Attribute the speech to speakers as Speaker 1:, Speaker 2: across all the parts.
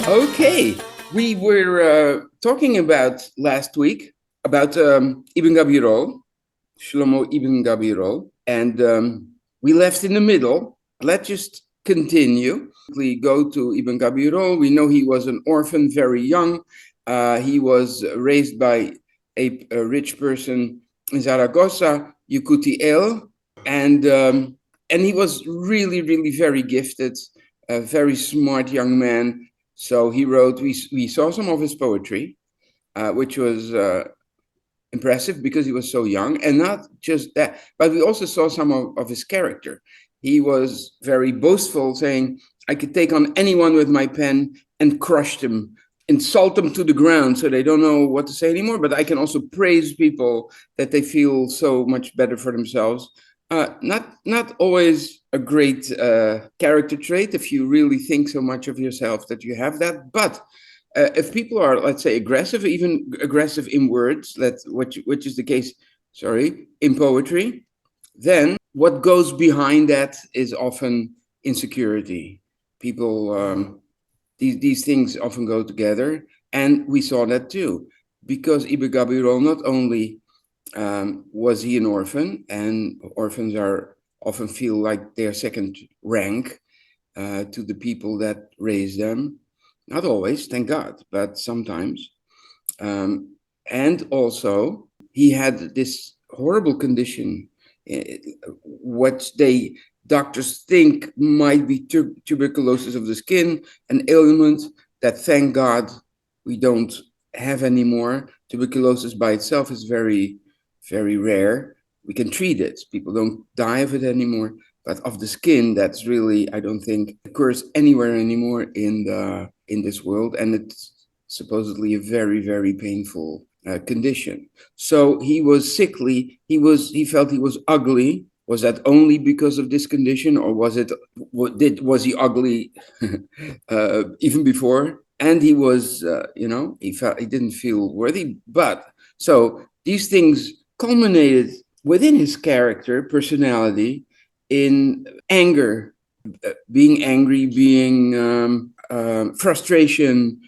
Speaker 1: Okay, we were talking about last week about Ibn Gabirol, Shlomo Ibn Gabirol, and we left in the middle. Let's just continue. We go to Ibn Gabirol. We know he was an orphan very young. He was raised by a rich person in Zaragoza, Yukutiel, and he was really, really very gifted, a very smart young man. So he wrote. We saw some of his poetry, which was impressive because he was so young, and not just that, but we also saw some of his character. He was very boastful, saying, "I could take on anyone with my pen and crush them, insult them to the ground, so they don't know what to say anymore. But I can also praise people that they feel so much better for themselves." Not always a great character trait if you really think so much of yourself that you have that. But if people are, let's say, aggressive, even aggressive in words, which is the case, sorry, in poetry, then what goes behind that is often insecurity. People, these things often go together, and we saw that too, because Ibn Gabirol not only was he an orphan, and orphans are often feel like they're second rank to the people that raise them. Not always, thank God, but sometimes. And also, he had this horrible condition, what they doctors think might be tuberculosis of the skin, an ailment that, thank God, we don't have anymore. Tuberculosis by itself is very, very rare. We can treat it. People don't die of it anymore. But of the skin, that's really, I don't think, occurs anywhere anymore in this world, and it's supposedly a very, very painful condition. So he was sickly. He felt he was ugly. Was that only because of this condition, or was he ugly even before? And he was, he didn't feel worthy. But so these things culminated within his character, personality, in anger, being angry, being frustration,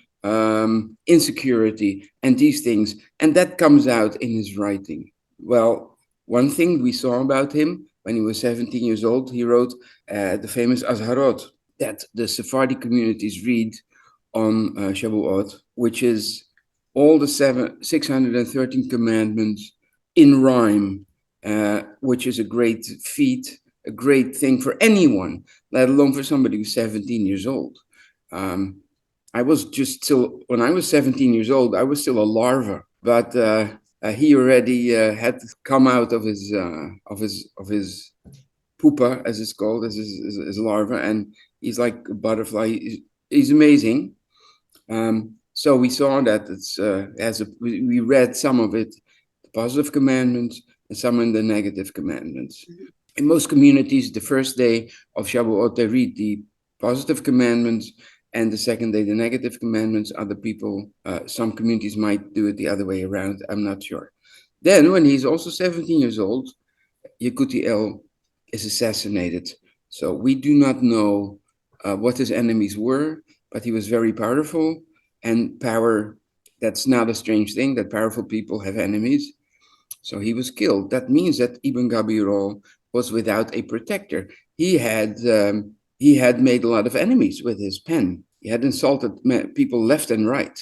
Speaker 1: insecurity, and these things. And that comes out in his writing. Well, one thing we saw about him when he was 17 years old, he wrote the famous Azharot that the Sephardi communities read on Shavuot, which is all the 613 commandments in rhyme, which is a great feat, a great thing for anyone, let alone for somebody who's 17 years old. I was just still, when I was 17 years old, I was still a larva, but he already had come out of his pupa, as it's called, as his larva, and he's like a butterfly. He's amazing. So we saw that we read some of it, the positive commandments, and some in the negative commandments. In most communities, the first day of Shavuot, they read the positive commandments, and the second day, the negative commandments. Other people, some communities might do it the other way around. I'm not sure. Then, when he's also 17 years old, Yekutiel is assassinated. So we do not know what his enemies were, but he was very powerful, and power, that's not a strange thing, that powerful people have enemies. So he was killed. That means that Ibn Gabirol was without a protector. He had made a lot of enemies with his pen. He had insulted people left and right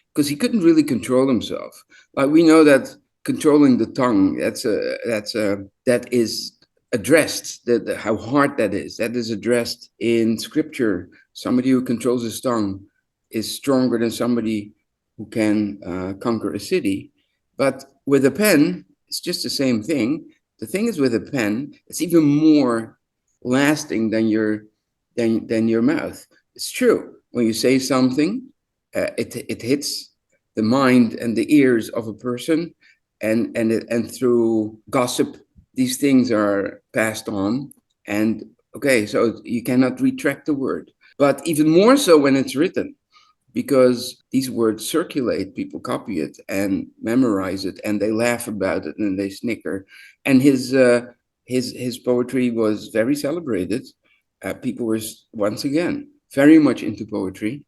Speaker 1: because he couldn't really control himself. Like we know that controlling the tongue, that is addressed. How hard that is addressed in scripture. Somebody who controls his tongue is stronger than somebody who can conquer a city. But with a pen, it's just the same thing. The thing is, with a pen, it's even more lasting than your mouth. It's true. When you say something, it hits the mind and the ears of a person, and through gossip, these things are passed on. And okay, so you cannot retract the word, but even more so when it's written, because these words circulate, people copy it and memorize it, and they laugh about it and they snicker. And his poetry was very celebrated. People were once again very much into poetry,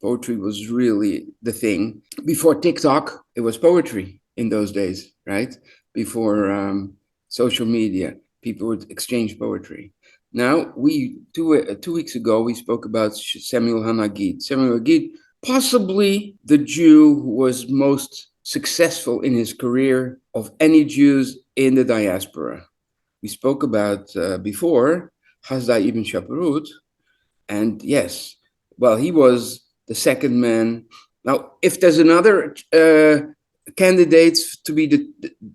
Speaker 1: Poetry was really the thing. Before TikTok, it was poetry in those days, right? Before social media, people would exchange poetry. Now, we 2 weeks ago we spoke about Samuel Hanagid. Samuel Hanagid, possibly the Jew who was most successful in his career of any Jews in the diaspora. We spoke about before Hasdai ibn Shaprut, and yes, well, he was the second man. Now, if there's another candidate to be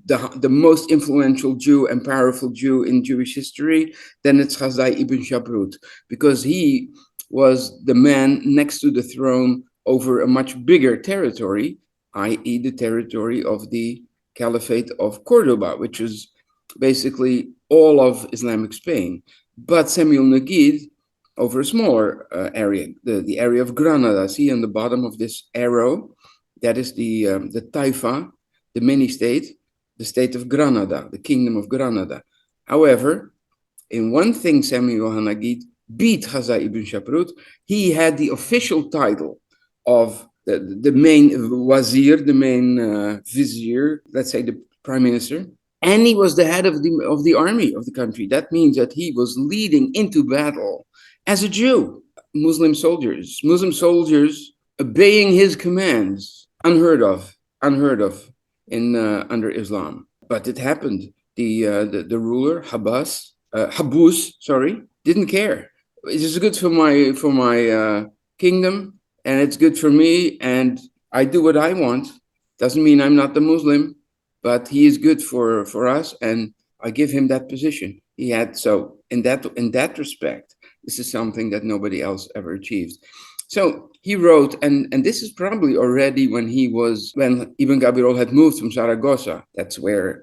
Speaker 1: the most influential Jew and powerful Jew in Jewish history, then it's Hasdai ibn Shaprut, because he was the man next to the throne over a much bigger territory, i.e., the territory of the Caliphate of Cordoba, which is basically all of Islamic Spain. But Samuel Nagid over a smaller area, the area of Granada. See on the bottom of this arrow, that is the Taifa, the mini-state, the state of Granada, the kingdom of Granada. However, in one thing Samuel Hanagid beat Hasdai ibn Shaprut. He had the official title of the main wazir, the main vizier, let's say the prime minister, and he was the head of the army of the country. That means that he was leading into battle as a Jew. Muslim soldiers obeying his commands, unheard of in under Islam. But it happened. The ruler Habus, didn't care. It is good for my kingdom, and it's good for me, and I do what I want. Doesn't mean I'm not the Muslim, but he is good for us, and I give him that position. He had, so in that respect, this is something that nobody else ever achieved. So he wrote, and this is probably already when Ibn Gabirol had moved from Zaragoza. That's where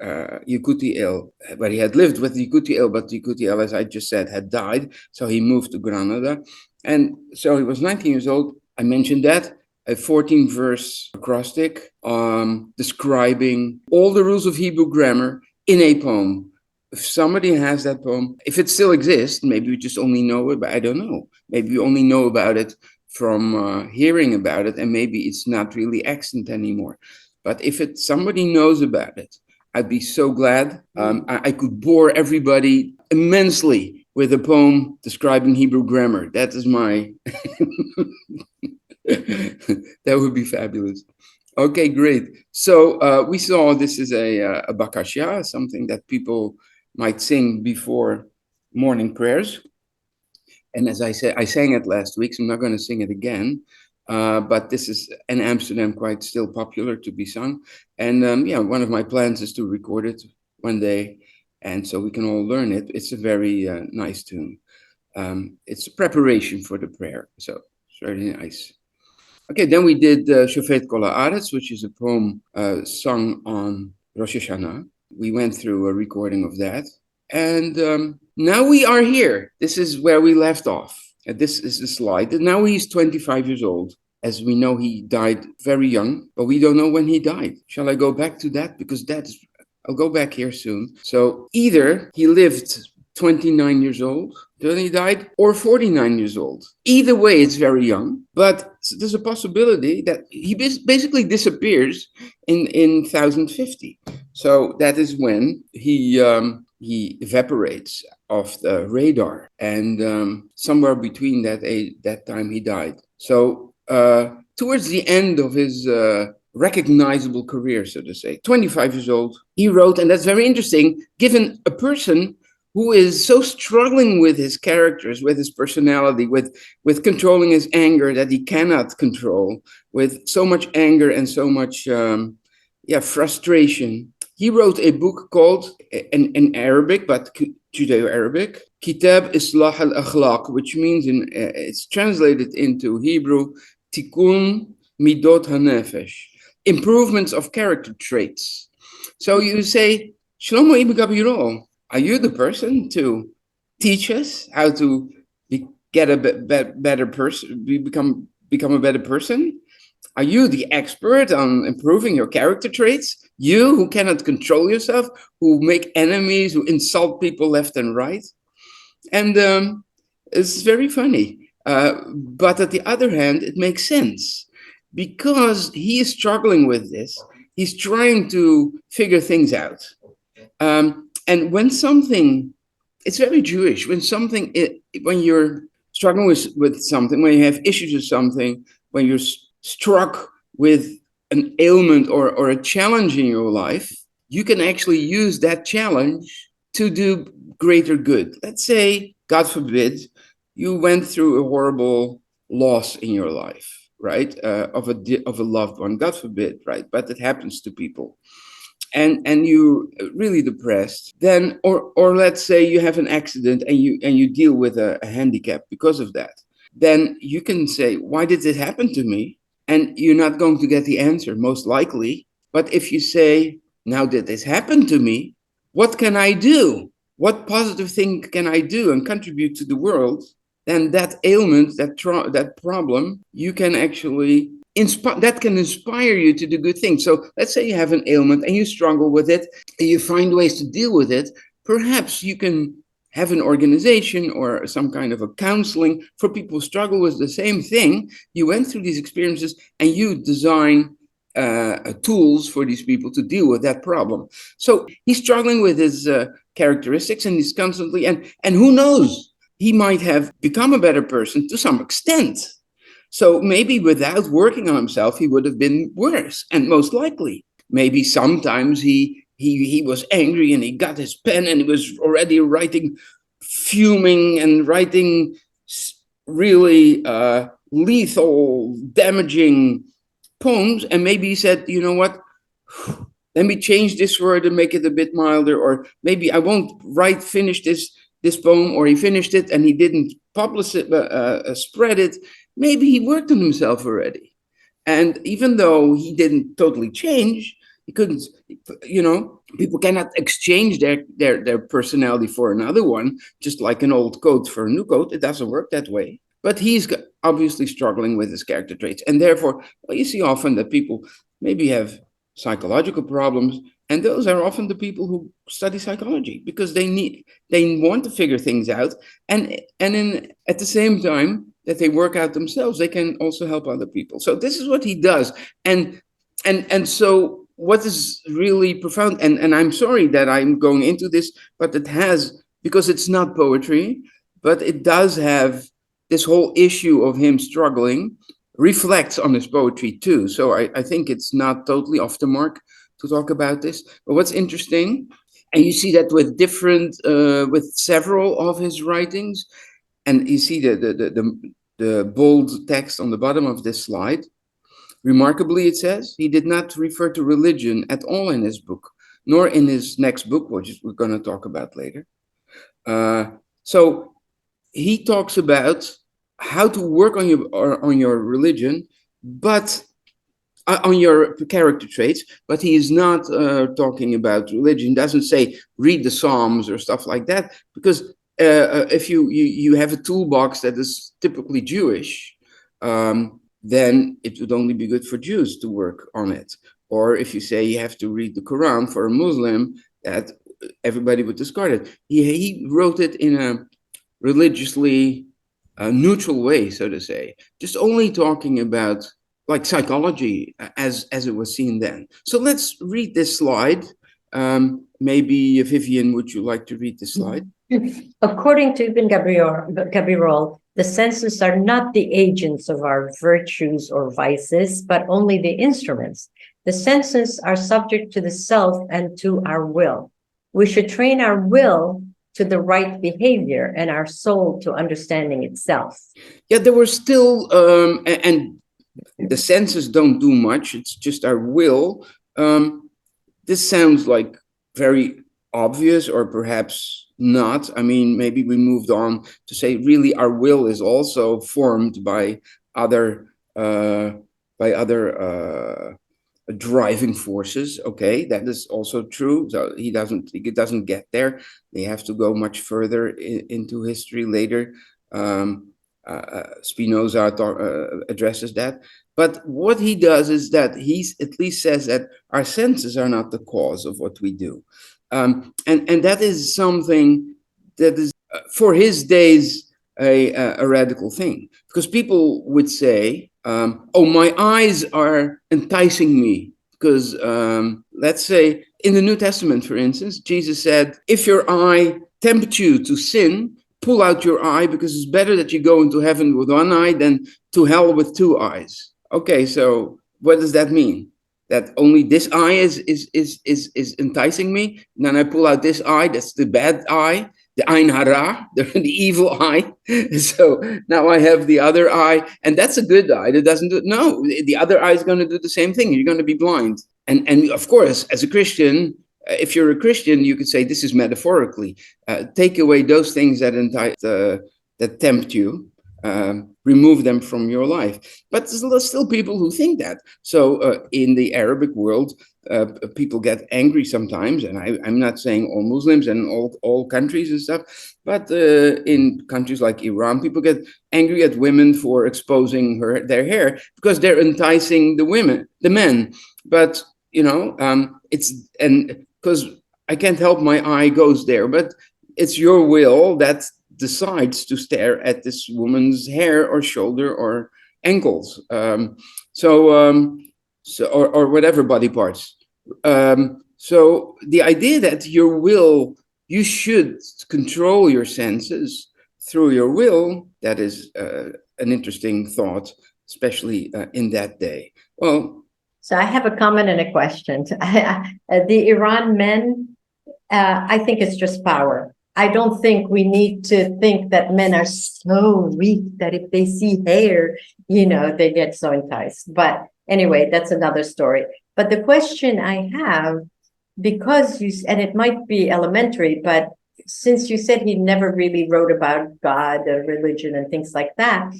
Speaker 1: Yekutiel, where he had lived with Yekutiel, but Yekutiel, as I just said, had died. So he moved to Granada. And so he was 19 years old. I mentioned that. A 14-verse acrostic describing all the rules of Hebrew grammar in a poem. If somebody has that poem, if it still exists, maybe we just only know it, but I don't know. Maybe we only know about it from hearing about it, and maybe it's not really extant anymore. But if somebody knows about it, I'd be so glad. I could bore everybody immensely with a poem describing Hebrew grammar. That is my... That would be fabulous. Okay, great. So we saw this is a bakashia, something that people might sing before morning prayers. And as I said, I sang it last week, so I'm not going to sing it again. But this is in Amsterdam quite still popular to be sung. And one of my plans is to record it one day, and so we can all learn it. It's a very nice tune. It's a preparation for the prayer, so it's very nice. Okay, then we did Shofet Kol Haaretz, which is a poem sung on Rosh Hashanah. We went through a recording of that. And now we are here. This is where we left off. This is the slide. Now he's 25 years old. As we know, he died very young, but we don't know when he died. Shall I go back to that? Because I'll go back here soon. So either he lived 29 years old, then he died, or 49 years old. Either way, it's very young, but there's a possibility that he basically disappears in 1050. So that is when he evaporates off the radar, and somewhere between that time he died. So towards the end of his recognizable career, so to say, 25 years old, he wrote, and that's very interesting, given a person who is so struggling with his characters, with his personality, with controlling his anger that he cannot control, with so much anger and so much frustration. He wrote a book called, in Arabic, but Judeo-Arabic, Kitab Islah al-Akhlaq, which means, it's translated into Hebrew, Tikkun Midot HaNefesh, improvements of character traits. So you say, Shlomo Ibn Gabirol, are you the person to teach us how to better person, become a better person? Are you the expert on improving your character traits? You who cannot control yourself, who make enemies, who insult people left and right? And it's very funny. But at the other hand, it makes sense because he is struggling with this. He's trying to figure things out. And when something, it's very Jewish, when you're struggling with something, when you have issues with something, when you're struck with an ailment or a challenge in your life, you can actually use that challenge to do greater good. Let's say, God forbid, you went through a horrible loss in your life, right? Of a loved one, God forbid, right? But it happens to people, and you really depressed. Then, or let's say you have an accident and you deal with a handicap because of that. Then you can say, why did this happen to me? And you're not going to get the answer, most likely. But if you say, now that this happened to me, what can I do? What positive thing can I do and contribute to the world? Then that ailment, that problem, you can actually that can inspire you to do good things. So let's say you have an ailment and you struggle with it, and you find ways to deal with it. Perhaps you can have an organization or some kind of a counseling for people who struggle with the same thing. You went through these experiences and you design tools for these people to deal with that problem. So he's struggling with his characteristics, and he's constantly, and who knows, he might have become a better person to some extent. So maybe without working on himself, he would have been worse, and most likely. Maybe sometimes he was angry and he got his pen and he was already writing, fuming and writing really lethal, damaging poems. And maybe he said, you know what? Let me change this word and make it a bit milder, or maybe I won't finish this poem. Or he finished it and he didn't publish it, spread it. Maybe he worked on himself already. And even though he didn't totally change, he couldn't, people cannot exchange their personality for another one, just like an old coat for a new coat. It doesn't work that way. But he's obviously struggling with his character traits. And therefore, you see often that people maybe have psychological problems. And those are often the people who study psychology, because they want to figure things out. And at the same time that they work out themselves, they can also help other people. So this is what he does. And so what is really profound, and I'm sorry that I'm going into this, but it has, because it's not poetry, but it does have this whole issue of him struggling, reflects on his poetry too. So I think it's not totally off the mark to talk about this. But what's interesting, and you see that with several of his writings, and you see the bold text on the bottom of this slide. Remarkably, it says, he did not refer to religion at all in his book, nor in his next book, which we're going to talk about later. So he talks about how to work on your religion, but on your character traits, but he is not talking about religion. Doesn't say read the Psalms or stuff like that, because if you have a toolbox that is typically Jewish, then it would only be good for Jews to work on it. Or if you say you have to read the Quran for a Muslim, that everybody would discard it. He wrote it in a religiously neutral way, so to say, just only talking about like psychology as it was seen then. So let's read this slide. Maybe Vivian, would you like to read this slide?
Speaker 2: According to Ibn Gabirol, the senses are not the agents of our virtues or vices, but only the instruments. The senses are subject to the self and to our will. We should train our will to the right behavior and our soul to understanding itself.
Speaker 1: Yeah, there were still, and the senses don't do much. It's just our will. This sounds like very obvious, or perhaps not. I mean, maybe we moved on to say really our will is also formed by other driving forces. Okay, that is also true. So it doesn't get there. They have to go much further into history later. Spinoza addresses that. But what he does is that he at least says that our senses are not the cause of what we do. And that is something that is, for his days, a radical thing, because people would say, "Oh, my eyes are enticing me." Because let's say in the New Testament, for instance, Jesus said, "If your eye tempts you to sin, pull out your eye, because it's better that you go into heaven with one eye than to hell with two eyes." Okay, so what does that mean? That only this eye is enticing me, and then I pull out this eye, that's the bad eye, the Ein Hara, the evil eye. So now I have the other eye, and that's a good eye that doesn't do. No, the other eye is going to do the same thing. You're going to be blind. And of course, as a Christian, if you're a Christian, you could say this is metaphorically. Take away those things that that tempt you. Remove them from your life. But there's still people who think that. So in the Arabic world, people get angry sometimes, and I'm not saying all Muslims and all countries and stuff, but in countries like Iran, people get angry at women for exposing their hair because they're enticing the men. But it's, and because I can't help my eye goes there, but it's your will that decides to stare at this woman's hair or shoulder or ankles, or whatever body parts. So the idea that your will, you should control your senses through your will, that is an interesting thought, especially in that day. Well,
Speaker 2: so I have a comment and a question. The Iran men, I think it's just power. I don't think we need to think that men are so weak that if they see hair, they get so enticed. But anyway, that's another story. But the question I have, because and it might be elementary, but since you said he never really wrote about God or religion and things like that,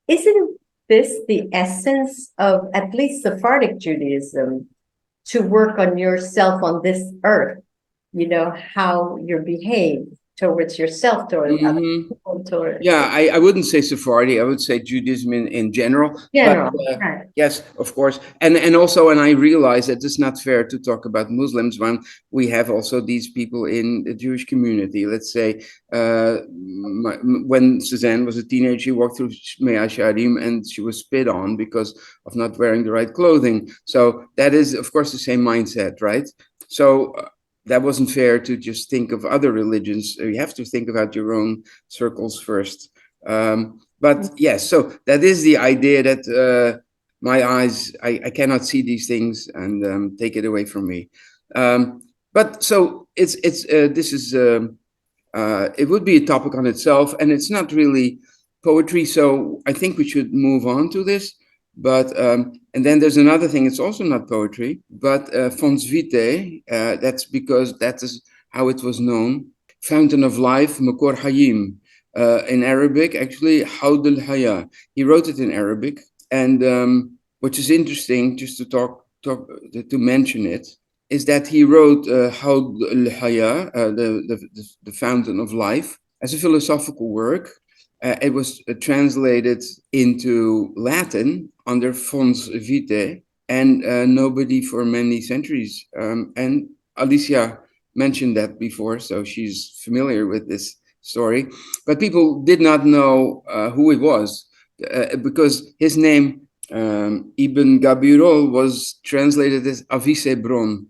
Speaker 2: isn't this the essence of at least Sephardic Judaism, to work on yourself on this earth? How you behave towards yourself, towards other people, towards...
Speaker 1: Yeah, I wouldn't say Sephardi. I would say Judaism in general.
Speaker 2: General,
Speaker 1: But,
Speaker 2: right.
Speaker 1: yes, of course. And also, and I realize that it's not fair to talk about Muslims when we have also these people in the Jewish community. Let's say when Suzanne was a teenager, she walked through Mea Sharim and she was spit on because of not wearing the right clothing. So that is, of course, the same mindset, right? So that wasn't fair to just think of other religions. You have to think about your own circles first. But yes, so that is the idea that my eyes, I cannot see these things, and take it away from me. But so this is it would be a topic on itself, and it's not really poetry. So I think we should move on to this. But and then there's another thing. It's also not poetry, but Fons Vitae. That's because that is how it was known. Fountain of Life, Makor Hayim. In Arabic, actually, Haud al Haya. He wrote it in Arabic, and which is interesting, just to mention it, is that he wrote Haud al Haya, the Fountain of Life, as a philosophical work. It was translated into Latin under Fons Vitae, and nobody for many centuries. And Alicia mentioned that before, so she's familiar with this story. But people did not know who it was, because his name, Ibn Gabirol, was translated as Avisebron.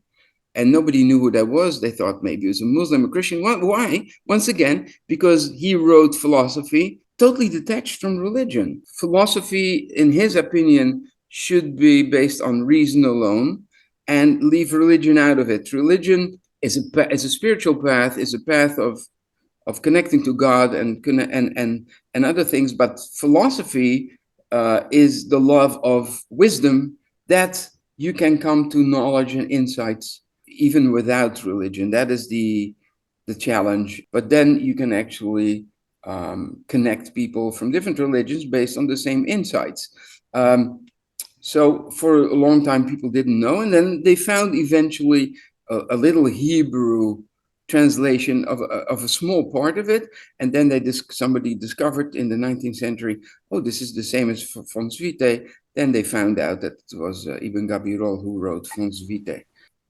Speaker 1: And nobody knew who that was. They thought maybe he was a Muslim, a Christian. Why? Once again, because he wrote philosophy totally detached from religion. Philosophy, in his opinion, should be based on reason alone and leave religion out of it. Religion is a spiritual path, is a path of connecting to God and other things. But philosophy is the love of wisdom, that you can come to knowledge and insights even without religion. That is the challenge. But then you can actually connect people from different religions based on the same insights. So for a long time, people didn't know. And then they found eventually a little Hebrew translation of a small part of it. And then somebody discovered in the 19th century, oh, this is the same as Fons Vitae. Then they found out that it was Ibn Gabirol who wrote Fons Vitae.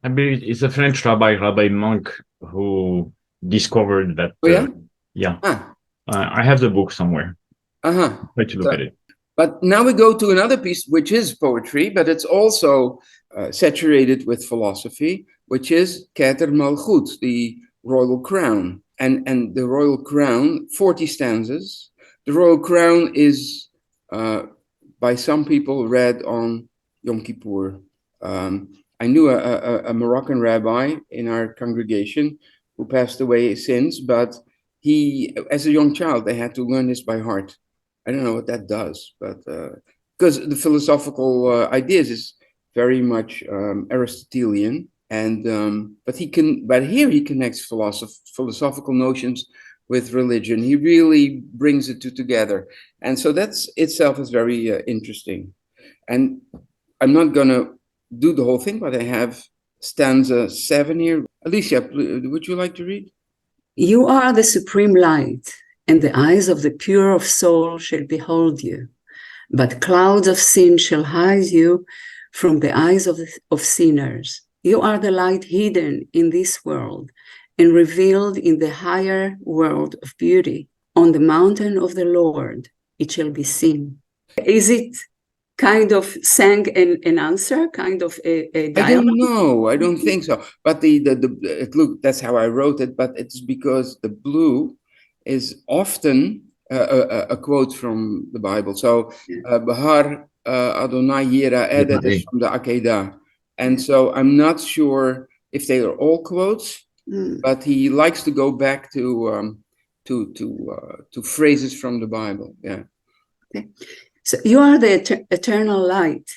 Speaker 3: I believe it's a French Rabbi Monk, who discovered that.
Speaker 1: Oh, yeah?
Speaker 3: Yeah.
Speaker 1: Ah,
Speaker 3: I have the book somewhere.
Speaker 1: Uh-huh.
Speaker 3: Try to look at it.
Speaker 1: But now we go to another piece, which is poetry, but it's also saturated with philosophy, which is Keter Malchut, the Royal Crown. And the Royal Crown, 40 stanzas. The Royal Crown is, by some people, read on Yom Kippur. I knew a Moroccan rabbi in our congregation who passed away since, but he, as a young child, they had to learn this by heart. I don't know what that does, but because the philosophical ideas is very much Aristotelian, and but here he connects philosophical notions with religion. He really brings the two together, and so that's itself is very interesting. And I'm not gonna do the whole thing, but I have stanza 7 here. Alicia, would you like to read?
Speaker 4: You are the supreme light, and the eyes of the pure of soul shall behold you. But clouds of sin shall hide you from the eyes of sinners. You are the light hidden in this world and revealed in the higher world of beauty. On the mountain of the Lord it shall be seen. Is it kind of sang and answer, kind of a dialogue?
Speaker 1: I don't know. I don't think so. But look, that's how I wrote it. But it's because the blue is often a quote from the Bible. So Bahar Adonai Yira'eh, that is from the Akedah. And so I'm not sure if they are all quotes, but he likes to go back to phrases from the Bible. Yeah.
Speaker 4: Okay. So you are the eternal light,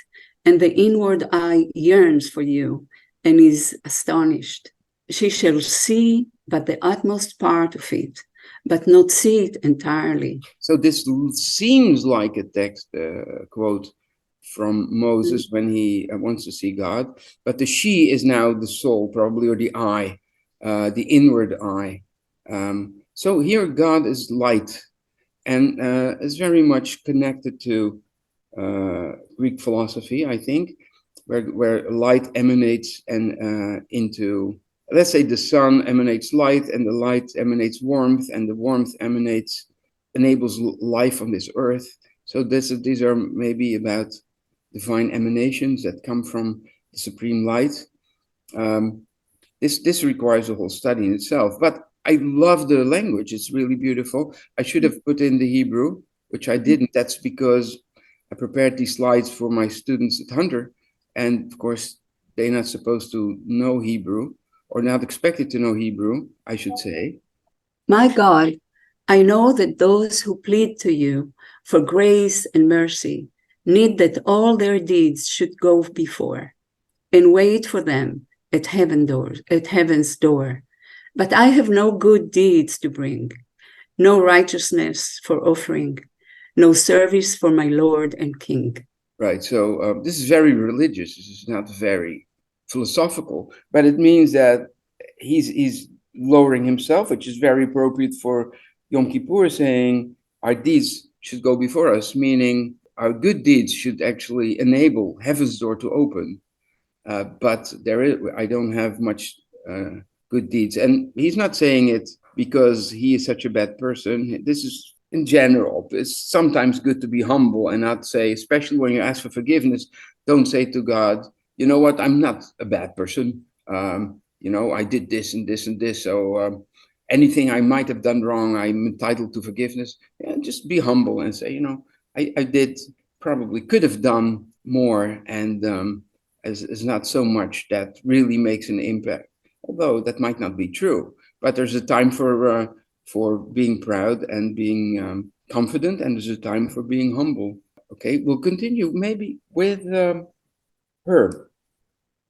Speaker 4: and the inward eye yearns for you and is astonished. She shall see but the utmost part of it, but not see it entirely.
Speaker 1: So this seems like a text quote from Moses when he wants to see God, but the she is now the soul, probably, or the eye, the inward eye. So here God is light, and is very much connected to Greek philosophy, I think, where light emanates and into, let's say, the sun emanates light, and the light emanates warmth, and the warmth enables life on this earth. So these are maybe about divine emanations that come from the supreme light. This requires a whole study in itself, but I love the language. It's really beautiful. I should have put in the Hebrew, which I didn't. That's because I prepared these slides for my students at Hunter, and of course they're not supposed to know Hebrew, or not expected to know Hebrew, I should say.
Speaker 4: My God, I know that those who plead to you for grace and mercy need that all their deeds should go before and wait for them at heaven's door. But I have no good deeds to bring, no righteousness for offering, no service for my Lord and King.
Speaker 1: Right. So this is very religious. This is not very philosophical, but it means that he's lowering himself, which is very appropriate for Yom Kippur, saying our deeds should go before us, meaning our good deeds should actually enable heaven's door to open. But I don't have much good deeds. And he's not saying it because he is such a bad person. This is in general. It's sometimes good to be humble and not say, especially when you ask for forgiveness, don't say to God, you know what, I'm not a bad person. I did this and this and this. So anything I might have done wrong, I'm entitled to forgiveness. And just be humble and say, I did probably could have done more, and is not so much that really makes an impact. Although that might not be true, but there's a time for being proud and being confident, and there's a time for being humble. Okay, we'll continue maybe with Herb.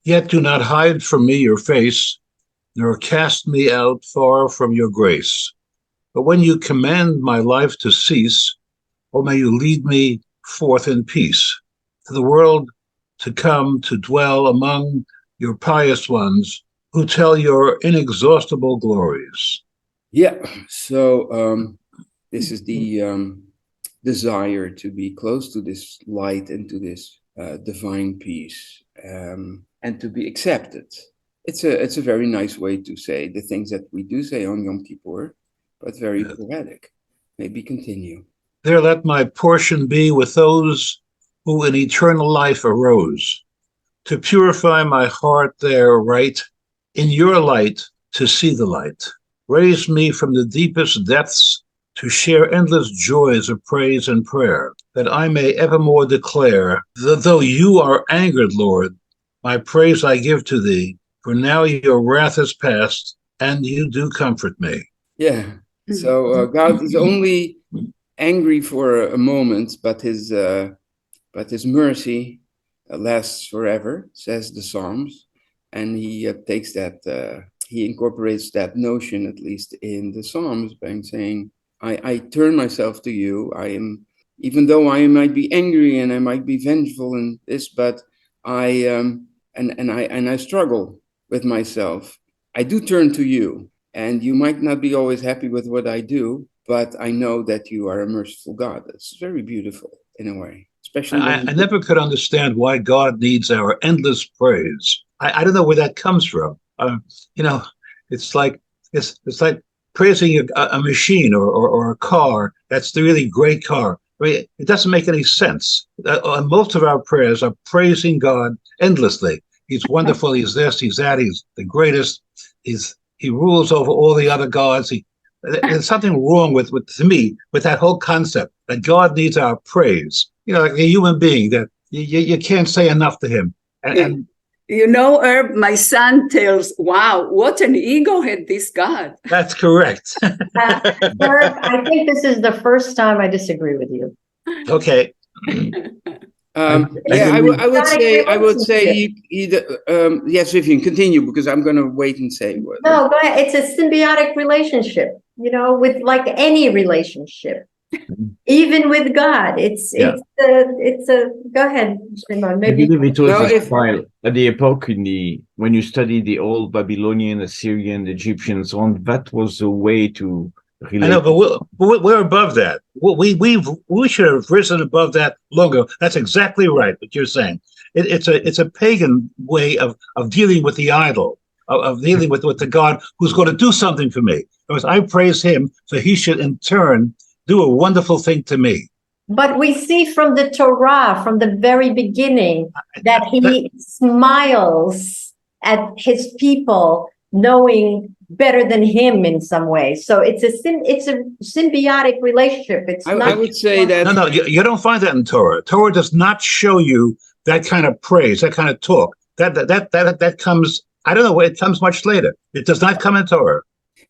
Speaker 5: Yet do not hide from me your face, nor cast me out far from your grace. But when you command my life to cease, or may you lead me forth in peace to the world to come to dwell among your pious ones who tell your inexhaustible glories.
Speaker 1: Yeah, so this is the desire to be close to this light and to this divine peace, and to be accepted. It's a very nice way to say the things that we do say on Yom Kippur, but very poetic. Maybe continue.
Speaker 5: There let my portion be with those who in eternal life arose, to purify my heart there right, in your light to see the light. Raise me from the deepest depths to share endless joys of praise and prayer, that I may evermore declare that though you are angered, Lord, my praise I give to thee, for now your wrath is past, and you do comfort me.
Speaker 1: Yeah. So God is only angry for a moment, but his mercy lasts forever, says the Psalms, and he takes that. He incorporates that notion, at least in the Psalms, by saying, I turn myself to you. I am, even though I might be angry and I might be vengeful in this, but I struggle with myself. I do turn to you, and you might not be always happy with what I do, but I know that you are a merciful God. It's very beautiful in a way, especially when
Speaker 5: I never could understand why God needs our endless praise. I don't know where that comes from. You know, it's like it's like praising a machine or a car. That's the really great car. I mean, it doesn't make any sense. Most of our prayers are praising God endlessly. He's wonderful. He's this. He's that. He's the greatest. He rules over all the other gods. There's something wrong with to me with that whole concept that God needs our praise. You know, like a human being that you can't say enough to him. And
Speaker 4: you know, Herb, my son tells, wow, what an ego had this God.
Speaker 5: that's correct.
Speaker 2: Herb, I think this is the first time I disagree with you.
Speaker 5: Okay.
Speaker 1: yeah, I would say yes, Vivian, continue, because I'm going to wait and say what.
Speaker 2: No, go ahead. It's a symbiotic relationship, you know, with like any relationship, even with God. It's a go ahead, Simon.
Speaker 3: I
Speaker 2: Maybe
Speaker 3: believe it was
Speaker 1: No,
Speaker 3: a
Speaker 1: if-
Speaker 3: style at the epoch when you study the old Babylonian, Assyrian, Egyptian, and so on. That was a way to relate.
Speaker 5: I know, but we're above that. We should have risen above that long ago. That's exactly right. What you're saying. It's a pagan way of dealing with the idol, of dealing with the God who's going to do something for me. Because I praise him, so he should in turn do a wonderful thing to me.
Speaker 2: but we see from the Torah, from the very beginning, that he smiles at his people, knowing better than him in some way. So it's a symbiotic relationship. It's not.
Speaker 1: I would say that.
Speaker 5: No, you don't find that in Torah. Torah does not show you that kind of praise, that kind of talk. That comes. I don't know. It comes much later. It does not come in Torah.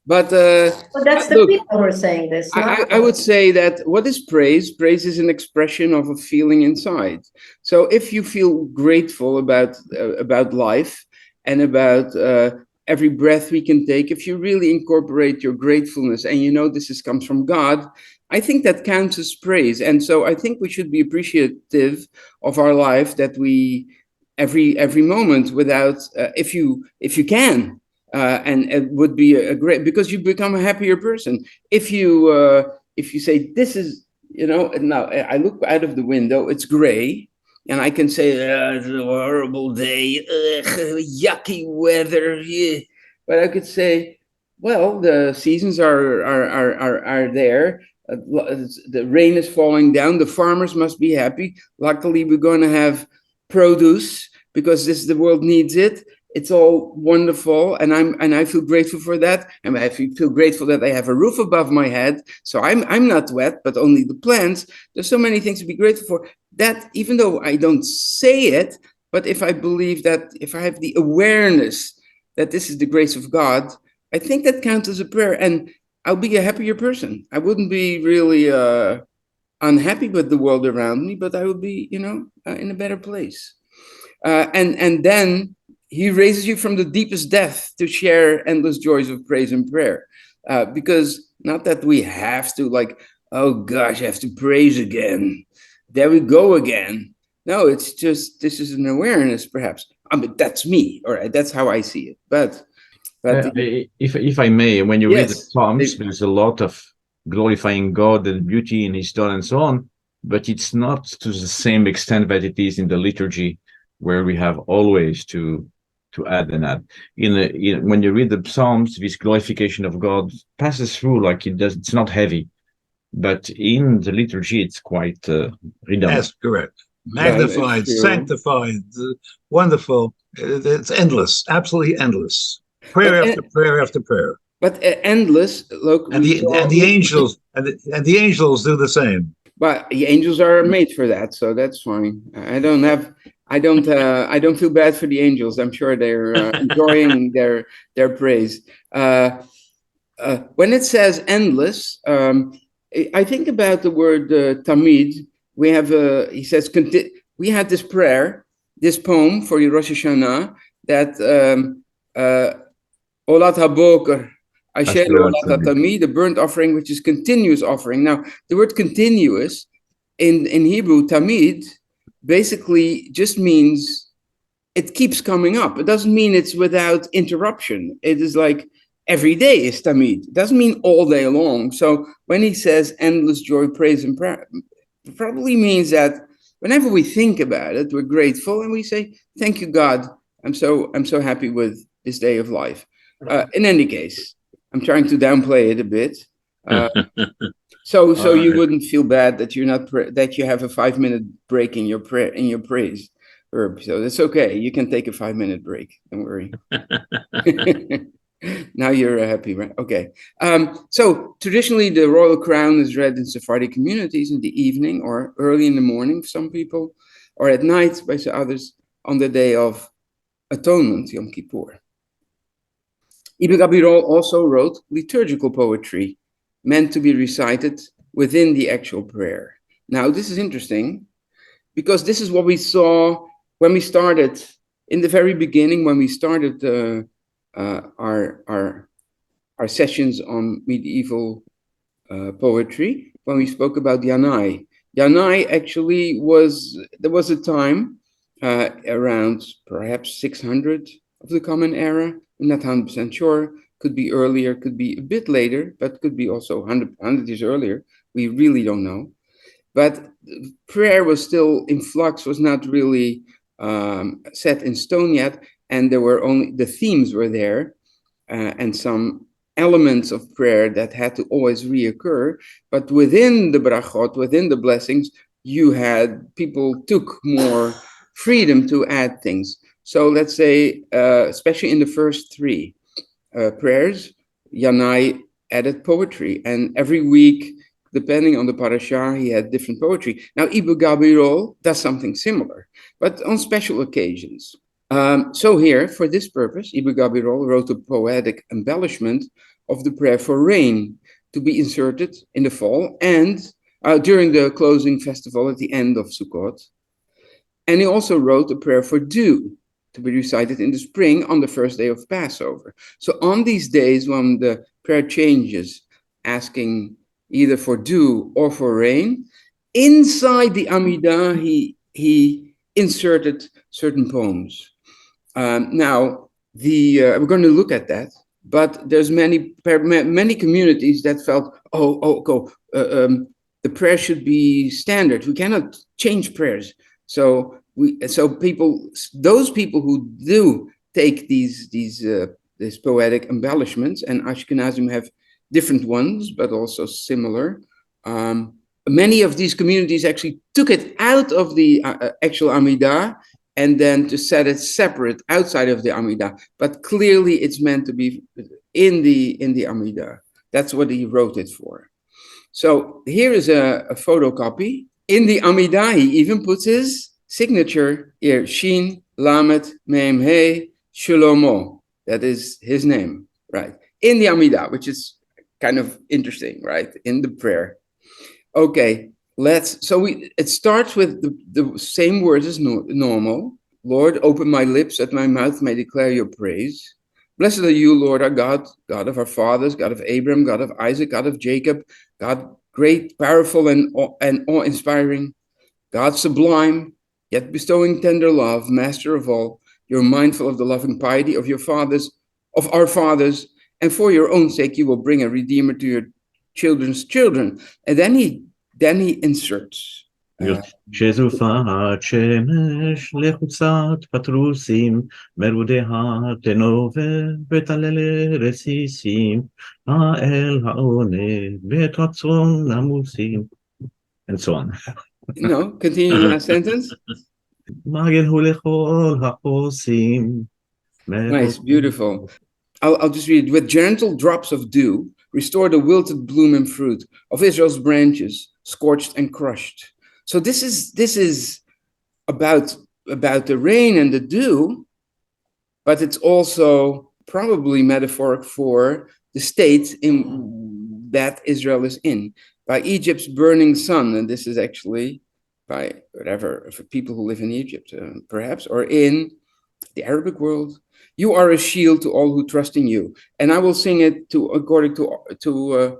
Speaker 1: But
Speaker 2: that's the
Speaker 1: look,
Speaker 2: people who are saying this.
Speaker 1: I would say that what is praise? Praise is an expression of a feeling inside. So if you feel grateful about life and about every breath we can take, if you really incorporate your gratefulness and you know this comes from God, I think that counts as praise. And so I think we should be appreciative of our life, that we every moment without if you can. And it would be a great, because you become a happier person if you say this is, now I look out of the window, it's gray, and I can say it's a horrible day, yucky weather, yeah. But I could say, well, the seasons are there. The rain is falling down. The farmers must be happy. Luckily, we're going to have produce because the world needs it. It's all wonderful, and I feel grateful for that, and I feel grateful that I have a roof above my head, so I'm not wet, but only the plants. There's so many things to be grateful for. That, even though I don't say it, but if I believe that, if I have the awareness that this is the grace of God, I think that counts as a prayer, and I'll be a happier person. I wouldn't be really unhappy with the world around me, but I would be, in a better place. And then he raises you from the deepest depth to share endless joys of praise and prayer. Because not that we have to, like, oh gosh, I have to praise again. There we go again. No, it's just, this is an awareness, perhaps. That's me, all right? That's how I see it. But
Speaker 3: if I may, when you read the
Speaker 1: Yes,
Speaker 3: Psalms, there's a lot of glorifying God and beauty in his done and so on, but it's not to the same extent that it is in the liturgy, where we have always to add and add. When you read the Psalms, this glorification of God passes through like it does. It's not heavy. but in the liturgy, it's quite redundant.
Speaker 5: That's correct.
Speaker 1: Yeah, it's
Speaker 5: Magnified,
Speaker 1: true.
Speaker 5: sanctified, wonderful. It's endless, absolutely endless. Prayer
Speaker 1: But,
Speaker 5: after prayer after prayer.
Speaker 1: But endless. Look,
Speaker 5: And the angels and the angels do the same.
Speaker 1: But the angels are made for that, so that's fine. I don't feel bad for the angels. I'm sure they're enjoying their praise. When it says endless, I think about the word tamid. We have he says we had this prayer, this poem for Rosh Hashanah that Olat HaBoker, Asher Olat HaTamid, the burnt offering, which is continuous offering. Now, the word continuous in Hebrew, tamid, basically just means it keeps coming up. It doesn't mean it's without interruption. It is like every day is tamid. It doesn't mean all day long. So when he says endless joy, praise, and prayer, it probably means that whenever we think about it, we're grateful and we say, "Thank you, God. I'm so happy with this day of life." In any case, I'm trying to downplay it a bit. So you wouldn't feel bad that you're not that you have a 5-minute break in your praise, Herb. So that's okay. You can take a 5-minute break. Don't worry. Now you're happy, right? Okay. So traditionally, the royal crown is read in Sephardic communities in the evening or early in the morning for some people, or at night by others on the day of atonement, Yom Kippur. Ibn Gabirol also wrote liturgical poetry meant to be recited within the actual prayer. Now, this is interesting because this is what we saw when we started in the very beginning, when we started our sessions on medieval poetry, when we spoke about Yanai. Yanai actually there was a time around perhaps 600 of the Common Era. I'm not 100% sure. Could be earlier, could be a bit later, but could be also 100 years earlier. We really don't know. But prayer was still in flux, was not really set in stone yet. And there were only, the themes were there and some elements of prayer that had to always reoccur. But within the brachot, within the blessings, you had, people took more freedom to add things. So let's say, especially in the first three prayers, Yanai added poetry, and every week, depending on the parashah, he had different poetry. Now, Ibn Gabirol does something similar, but on special occasions. So here, for this purpose, Ibn Gabirol wrote a poetic embellishment of the prayer for rain to be inserted in the fall and during the closing festival at the end of Sukkot. And he also wrote a prayer for dew to be recited in the spring on the first day of Passover. So on these days when the prayer changes, asking either for dew or for rain, inside the Amidah, he inserted certain poems. Now, we're going to look at that, but there's many communities that felt, the prayer should be standard. We cannot change prayers. So those people who do take these poetic embellishments, and Ashkenazim have different ones, but also similar. Many of these communities actually took it out of the actual Amidah and then to set it separate outside of the Amidah. But clearly, it's meant to be in the Amidah. That's what he wrote it for. So here is a photocopy. In the Amidah, he even puts his signature here, Shin Lamet Mem He Shlomo. That is his name, right? In the Amidah, which is kind of interesting, right? In the prayer. Okay, it starts with the same words as normal. Lord, open my lips that my mouth may declare your praise. Blessed are you, Lord, our God, God of our fathers, God of Abraham, God of Isaac, God of Jacob, God great, powerful, and awe-inspiring, God sublime, yet bestowing tender love, master of all. You're mindful of the loving piety of your fathers, of our fathers, and for your own sake, you will bring a redeemer to your children's children. And then he inserts
Speaker 3: שזופת שמש לחוצת פטרוסים, מרודיה תנובר ותעלה רסיסים, האל העונה ואת רצון עמוסים. And so on.
Speaker 1: No, continue the last sentence.
Speaker 3: מגן הוא לכל העושים.
Speaker 1: Nice, beautiful. I'll just read. With gentle drops of dew, restore the wilted bloom and fruit of Israel's branches, scorched and crushed. So this is about the rain and the dew, but it's also probably metaphoric for the state in that Israel is in. By Egypt's burning sun, and this is actually by whatever, for people who live in Egypt, perhaps, or in the Arabic world. You are a shield to all who trust in you. And I will sing it according to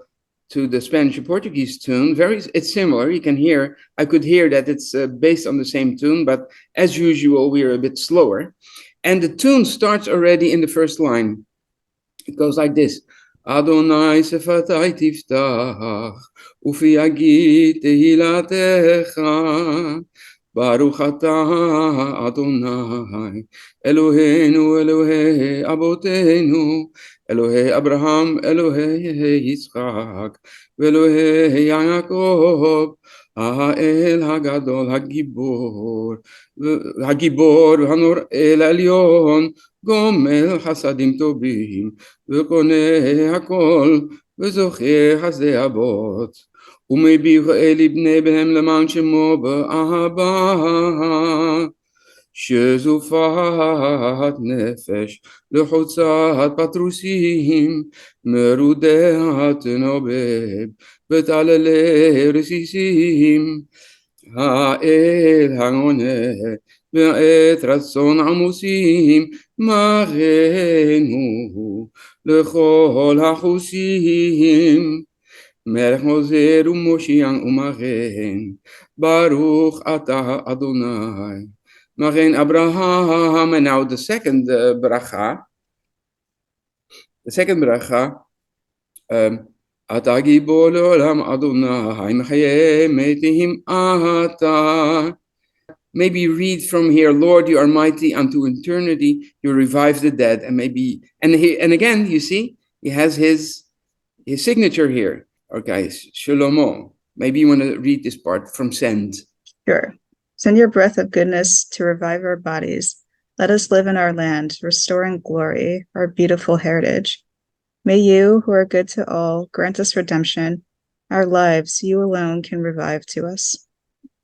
Speaker 1: the Spanish and Portuguese tune. It's similar. You can hear, I could hear that it's based on the same tune, but as usual, we are a bit slower. And the tune starts already in the first line. It goes like this. Adonai sefatai tiftach, ufi yagid tehilatecha. Baruch atah Adonai, Eloheinu, Elohei Abotenu, Elohei Abraham, Elohei Yitzchak, Elohei Yaakov, Ha'el Hagadol, Hagibor, Hanor El Elyon, Gomel Hasadim Tobim, V'koneh Hakol, V'zocheh Hasdei Abot. ומביך אל בני בהם למען שמו באהבה שזופת נפש לחוצת פטרוסים מרודיה תנובב ותעללי רסיסים האל העונה ואת רצון עמוסים מגנו לכל החוסים Melech Moser u'Moshiach u'Magen, Baruch atah Adonai, Magen Abraham. And now the second bracha, Atah Gibor le'olam Adonai, Mechayeh metihim atah. Maybe read from here, Lord, you are mighty unto eternity, you revive the dead, and again, you see, he has his signature here. Okay, Shlomo, maybe you want to read this part from Send.
Speaker 6: Sure. Send your breath of goodness to revive our bodies. Let us live in our land, restoring glory, our beautiful heritage. May you, who are good to all, grant us redemption. Our lives, you alone can revive to us.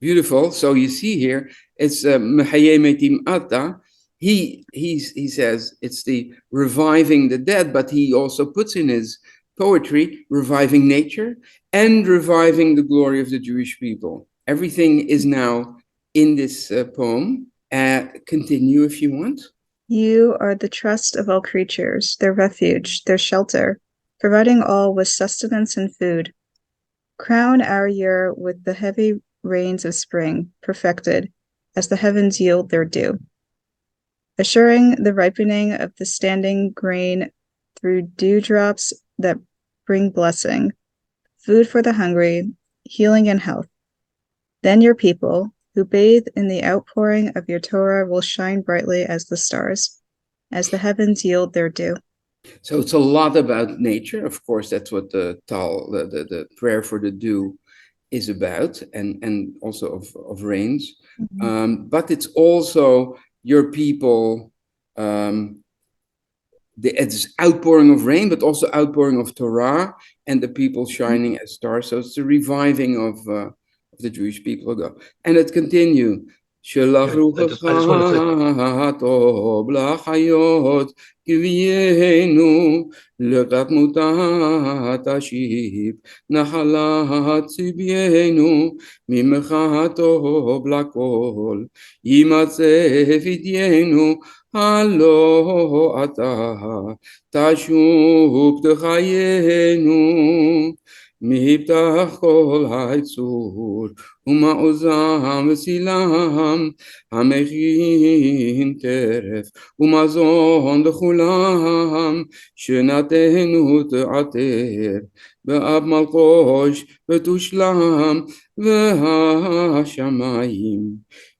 Speaker 1: Beautiful. So you see here, it's Mechayeh metim ata. He says it's the reviving the dead, but he also puts in his poetry, reviving nature and reviving the glory of the Jewish people. Everything is now in this poem. Continue if you want.
Speaker 6: You are the trust of all creatures, their refuge, their shelter, providing all with sustenance and food. Crown our year with the heavy rains of spring, perfected, as the heavens yield their dew, assuring the ripening of the standing grain through dewdrops that bring blessing, food for the hungry, healing and health. Then your people, who bathe in the outpouring of your Torah, will shine brightly as the stars, as the heavens yield their dew.
Speaker 1: So it's a lot about nature. Of course, that's what the prayer for the dew is about, and also of rains. Mm-hmm. But it's also your people. It's outpouring of rain, but also outpouring of Torah, and the people shining as stars. So it's the reviving of the Jewish people ago. And it continues. שלח רוחך הטוב לחיות, גביינו לקטמותה תשיב, נחלת צביינו, ממך הטוב לכל, יימצא פתיינו, הלא אתה תשוב תחיינו, מבטח כל היצור, ומעוזם וסילם, המכין טרף ומזון לכולם, שנתנו תעטר, באב מלקוש ותושלם, והשמיים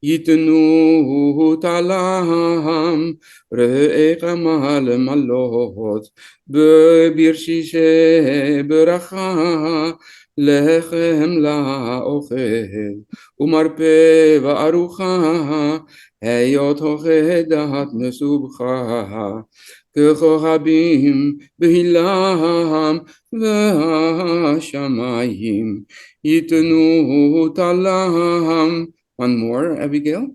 Speaker 1: ייתנו תעלם, ראה כמה למלות, בברשישי ברכה, לחם לאוכל, ומרפא וארוחה, היות הוכחת מסובכה, ככוכבים בהילם, והשמיים ייתנו תעלם. One more, Abigail.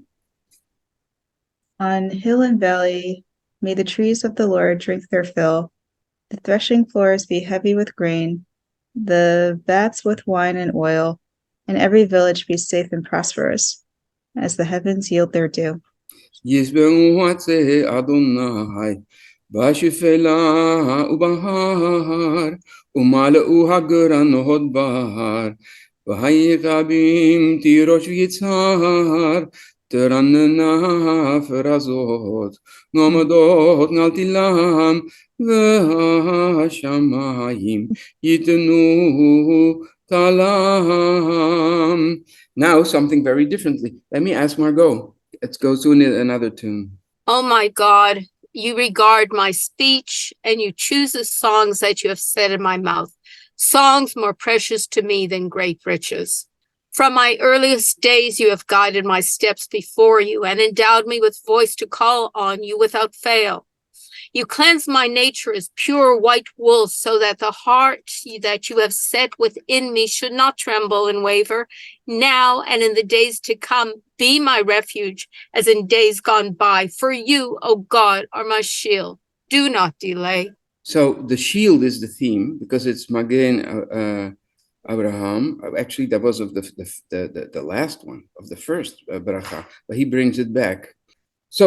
Speaker 6: On hill and valley, may the trees of the Lord drink their fill, the threshing floors be heavy with grain, the vats with wine and oil, and every village be safe and prosperous, as the heavens yield their due.
Speaker 1: ישבעו עצי אדוני בשפלה ובהר, ומלאו הגרנות בר, והיקבים תירוש ויצהר, תרננה פרזות, נעמדות נלתילם, והשמיים ייתנו תעלם. Now something very differently. Let me ask Margot. Let's go to another tune.
Speaker 7: Oh my God, you regard my speech and you choose the songs that you have said in my mouth, songs more precious to me than great riches. From my earliest days, you have guided my steps before you and endowed me with voice to call on you without fail. You cleanse my nature as pure white wool, so that the heart that you have set within me should not tremble and waver. Now and in the days to come, be my refuge, as in days gone by. For you, O God, are my shield. Do not delay.
Speaker 1: So the shield is the theme, because it's Magen Abraham. Actually, that was of the last one, of the first bracha, but he brings it back. So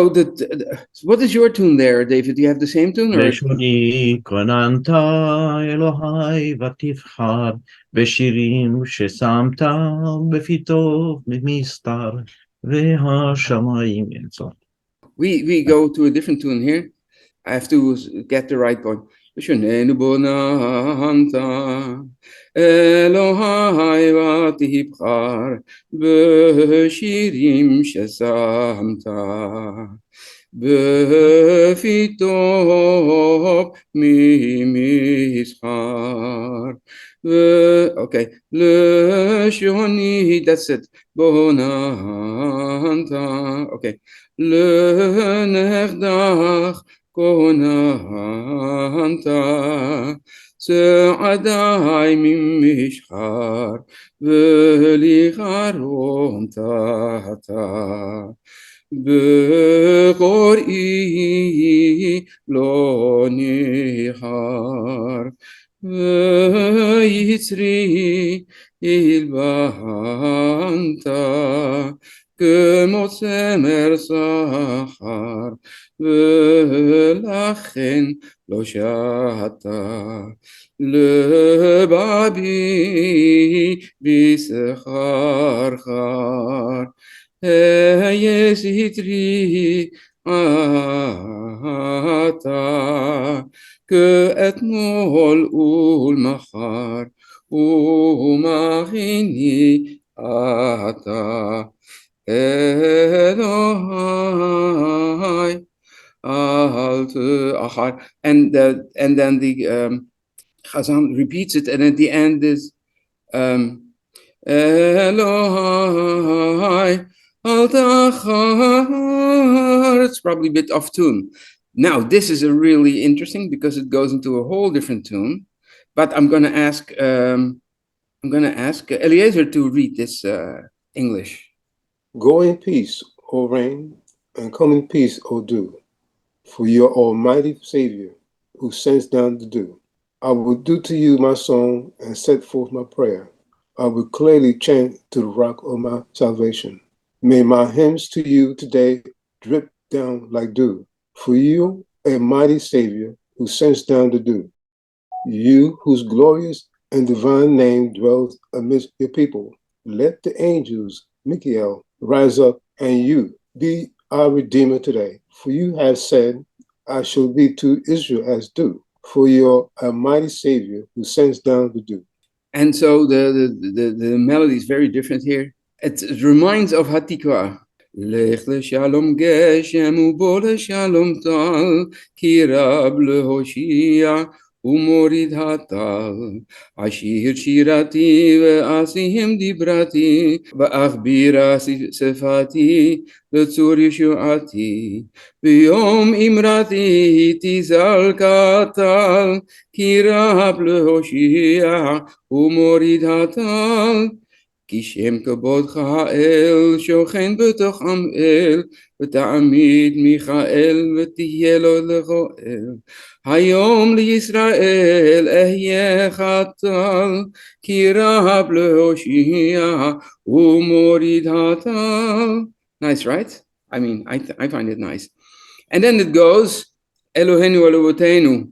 Speaker 1: what is your tune there, David? Do you have the same tune?
Speaker 3: לשוני כוננת אלוהי ותבחר בשירים ששמת בפי טוב ממסתר והשמיים יצא.
Speaker 1: We go to a different tune here. I have to get the right point. ושוננו בוננת אלוהי ותבחר בשירים ששמת בפי טוב ממסחר. Okay, לשוני, that's it. בוננת, okay. לנכדך כוננת, צעדי ממשחר, ולחרום תחתה. בקוראי לא ניחר, ויצרי הלבנת, כמו צמר שחר, ולכן לא שתה. לבבי בשכר, היה סתרי אתה, כאתמול ולמחר, ומכיני אתה. Elohai, and then the Chazan repeats it, and at the end is Elohai, al tachar. It's probably a bit off tune. Now this is a really interesting, because it goes into a whole different tune. But I'm going to ask Eliezer to read this English.
Speaker 8: Go in peace, O rain, and come in peace, O dew, for your almighty Savior, who sends down the dew. I will do to you my song and set forth my prayer. I will clearly chant to the rock of my salvation. May my hymns to you today drip down like dew, for you, a mighty Savior, who sends down the dew. You, whose glorious and divine name dwells amidst your people. Let the angels, Michael, rise up, and you be our Redeemer today. For you have said, I shall be to Israel as dew, for your mighty Savior who sends down the dew.
Speaker 1: And so the melody is very different here. It reminds of Hatikva. Lech shalom geshem ubol shalom tal kirab lehoshia umorid hatal ashir shirati ve'asihim dibrati ve'achbira sefati letzur yeshuati biyom imrati tizal katal kirab lehoshia umorid hatal כשם כבודך האל שוכן בתוך עמאל ותעמיד מיכאל ותהיה לו לגואל היום לישראל אהיה חתל כי רב להושיע ומוריד הטל. Nice, right? I mean, I find it nice. And then it goes Eloheinu Elohotenu.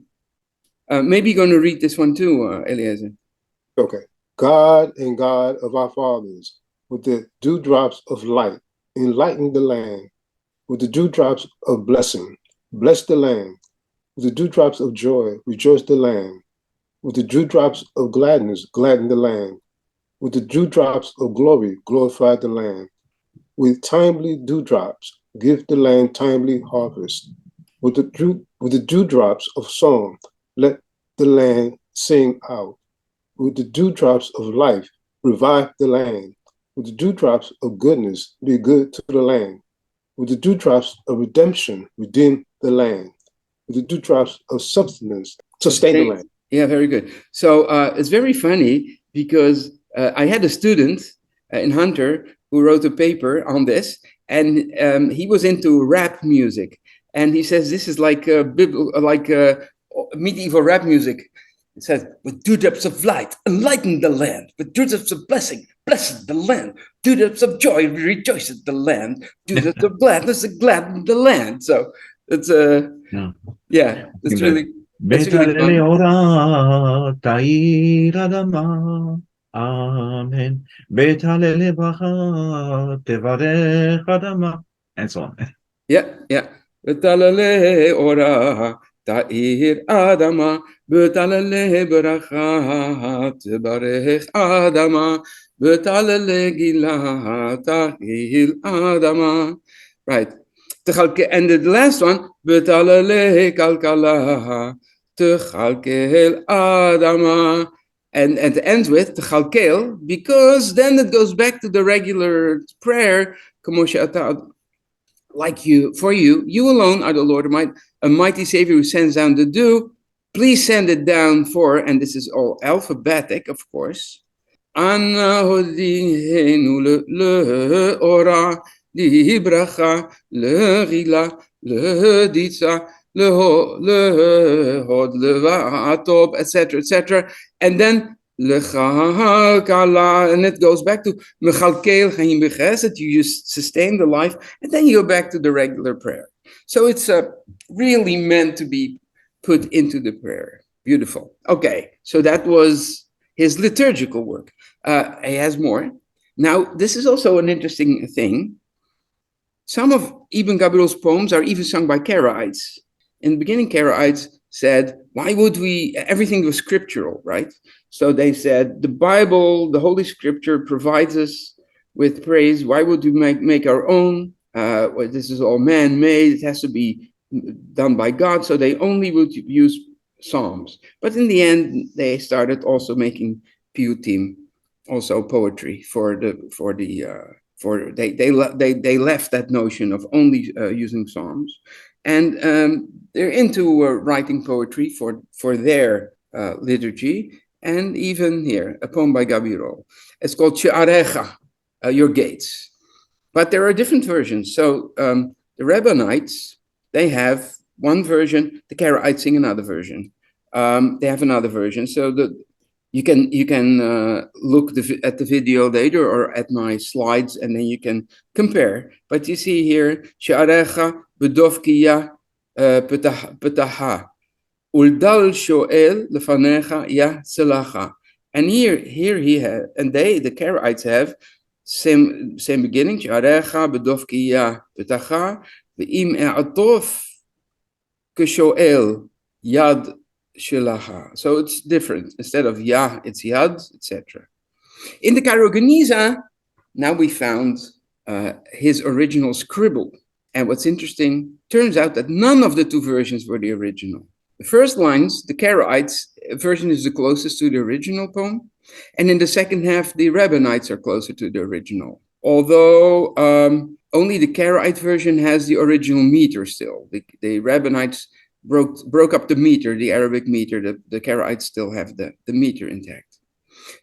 Speaker 1: Maybe you're going to read this one too, Eliezer.
Speaker 8: Okay. God and God of our fathers, with the dewdrops of light, enlighten the land. With the dewdrops of blessing, bless the land. With the dewdrops of joy, rejoice the land. With the dewdrops of gladness, gladden the land. With the dewdrops of glory, glorify the land. With timely dewdrops, give the land timely harvest. With the dewdrops of song, let the land sing out. With the dewdrops of life, revive the land. With the dewdrops of goodness, be good to the land. With the dewdrops of redemption, redeem the land. With the dewdrops of substance, sustain the land.
Speaker 1: Yeah, very good. So it's very funny because I had a student in Hunter who wrote a paper on this, and he was into rap music. And he says this is like medieval rap music. It says, with dewdrops of light, enlighten the land. With dewdrops of blessing, bless the land. Dewdrops of joy, rejoice at the land. Dewdrops of gladness, gladden the land. So it's it's really
Speaker 3: fun. Amen. And so on.
Speaker 1: Yeah. Ta'ir Adama, Betalale Beracha, Tebarech Adama, Betalale Gila, Ta'ir Adama. Right. And the last one, Betalale Kalkala, Techalkel Adama. And it ends with Techalkel, because then it goes back to the regular prayer, like you, for you alone are the Lord, a mighty Savior who sends down the dew. Please send it down for, and this is all alphabetic, of course. Anna hodinu le ora li bracha le rila le ditza le hod le va'atob, etc. And then and it goes back to that you just sustain the life, and then you go back to the regular prayer. So it's really meant to be put into the prayer. Beautiful. Okay, so that was his liturgical work. He has more. Now, this is also an interesting thing. Some of Ibn Gabirol's poems are even sung by Karaites. In the beginning, Karaites said, why would everything was scriptural, right? So they said, the Bible, the Holy Scripture provides us with praise. Why would we make our own? This is all man-made. It has to be done by God. So they only would use psalms. But in the end, they started also making piyutim, also poetry they left that notion of only using psalms. And they're into writing poetry for their liturgy. And even here, a poem by Gabirol. It's called She'arecha, your gates. But there are different versions. So the Rabbanites, they have one version. The Karaites sing another version. They have another version. So you can look at the video later or at my slides, and then you can compare. But you see here, She'arecha bedovkiya petaha. Uldal shoel lefanecha ya selacha. And here he had, and the Karaites have same beginning. Sharecha bedofkiya betacha ve'im e'atof keshoel yad shelacha. So it's different. Instead of yah, it's yad, etc. In the Cairo Geniza, now we found his original scribble. And what's interesting, turns out that none of the two versions were the original. The first lines, the Karaites version is the closest to the original poem. And in the second half, the Rabbinites are closer to the original. Although only the Karaite version has the original meter still. The Rabbinites broke up the meter, the Arabic meter. The Karaites still have the meter intact.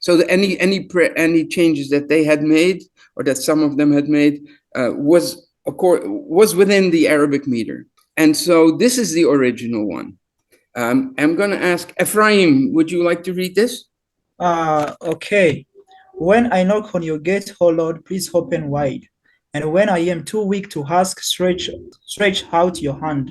Speaker 1: So any changes that they had made, or that some of them had made, was within the Arabic meter. And so this is the original one. I'm going to ask Ephraim, would you like to read this?
Speaker 9: Okay. When I knock on your gate, O Lord, please open wide. And when I am too weak to ask, stretch out your hand.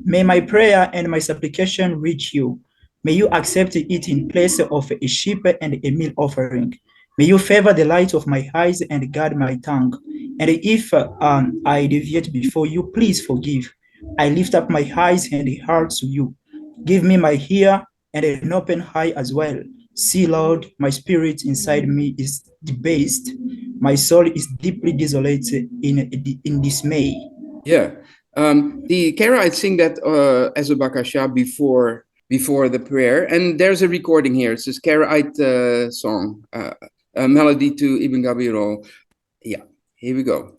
Speaker 9: May my prayer and my supplication reach you. May you accept it in place of a sheep and a meal offering. May you favor the light of my eyes and guard my tongue. And if I deviate before you, please forgive. I lift up my eyes and heart to you. Give me my ear and an open eye as well. See, Lord, my spirit inside me is debased. My soul is deeply desolate in dismay.
Speaker 1: Yeah. The Karaites sing that as a bakasha before the prayer. And there's a recording here. It's this Karaite song, a melody to Ibn Gabirol. Yeah, here we go.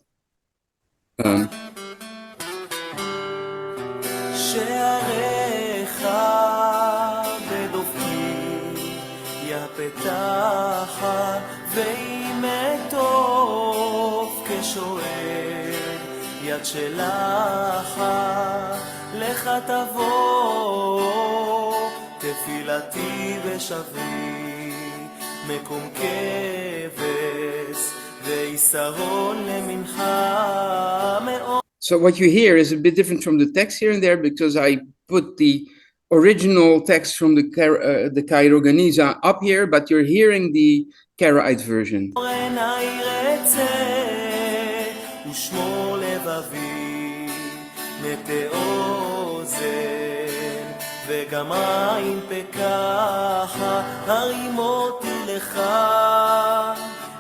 Speaker 10: יד שלך לך תבוא תפילתי בשבי מקום כבש ויסרון למנחה מאוד.
Speaker 1: So what you hear is a bit different from the text here and there, because I put the original text from the Cairo Geniza up here, but you're hearing the Karaite version.
Speaker 10: ושמור לבבי נטה אוזן וגם עין פקח הרים אותי לך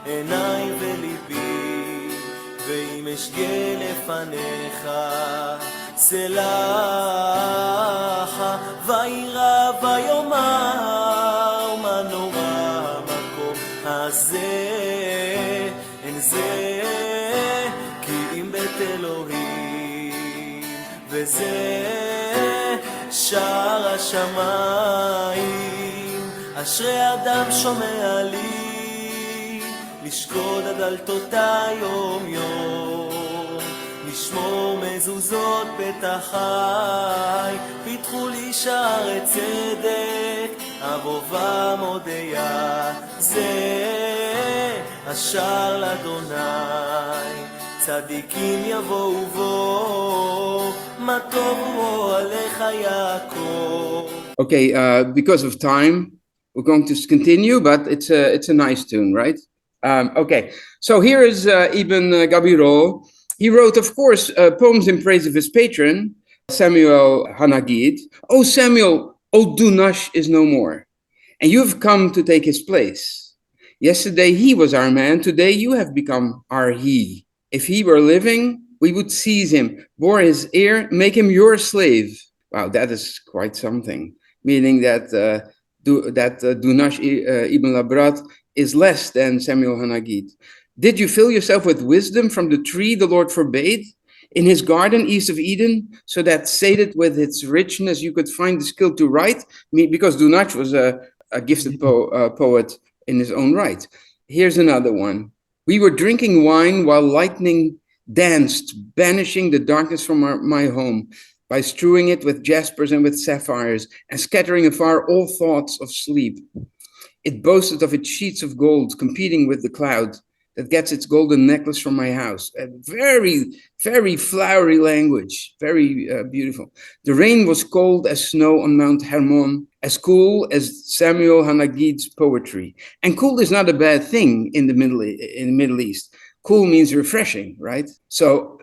Speaker 10: עיניי וליבי ואם אשגה לפניך סלחה וירא ויאמר מה נורא המקום הזה אין זה אלוהים וזה שער השמיים אשרי אדם שומע לי לשקוד עד דלתותיי יום יום לשמור מזוזות פתחי פיתחו לי שערי צדק אבובה מודיה זה השער לאדוני צדיקים יבואו בו, מה טוב הוא עליך יעקב.
Speaker 1: Okay, because of time, we're going to continue, but it's a nice tune, right? Okay, so here is Ibn Gabirol. He wrote, of course, poems in praise of his patron, Samuel Hanagid. Oh, Samuel, old Dunash is no more, and you have come to take his place. Yesterday he was our man, today you have become our he. If he were living, we would seize him, bore his ear, make him your slave. Wow, that is quite something. Meaning that Dunash ibn Labrat is less than Samuel Hanagid. Did you fill yourself with wisdom from the tree the Lord forbade? In his garden east of Eden, so that sated with its richness you could find the skill to write? Because Dunash was a gifted poet in his own right. Here's another one. We were drinking wine while lightning danced, banishing the darkness from my home by strewing it with jaspers and with sapphires and scattering afar all thoughts of sleep. It boasted of its sheets of gold, competing with the cloud that gets its golden necklace from my house. A very, very flowery language, very beautiful. The rain was cold as snow on Mount Hermon, as cool as Samuel Hanagid's poetry. And cool is not a bad thing in the Middle East. Cool means refreshing, right? So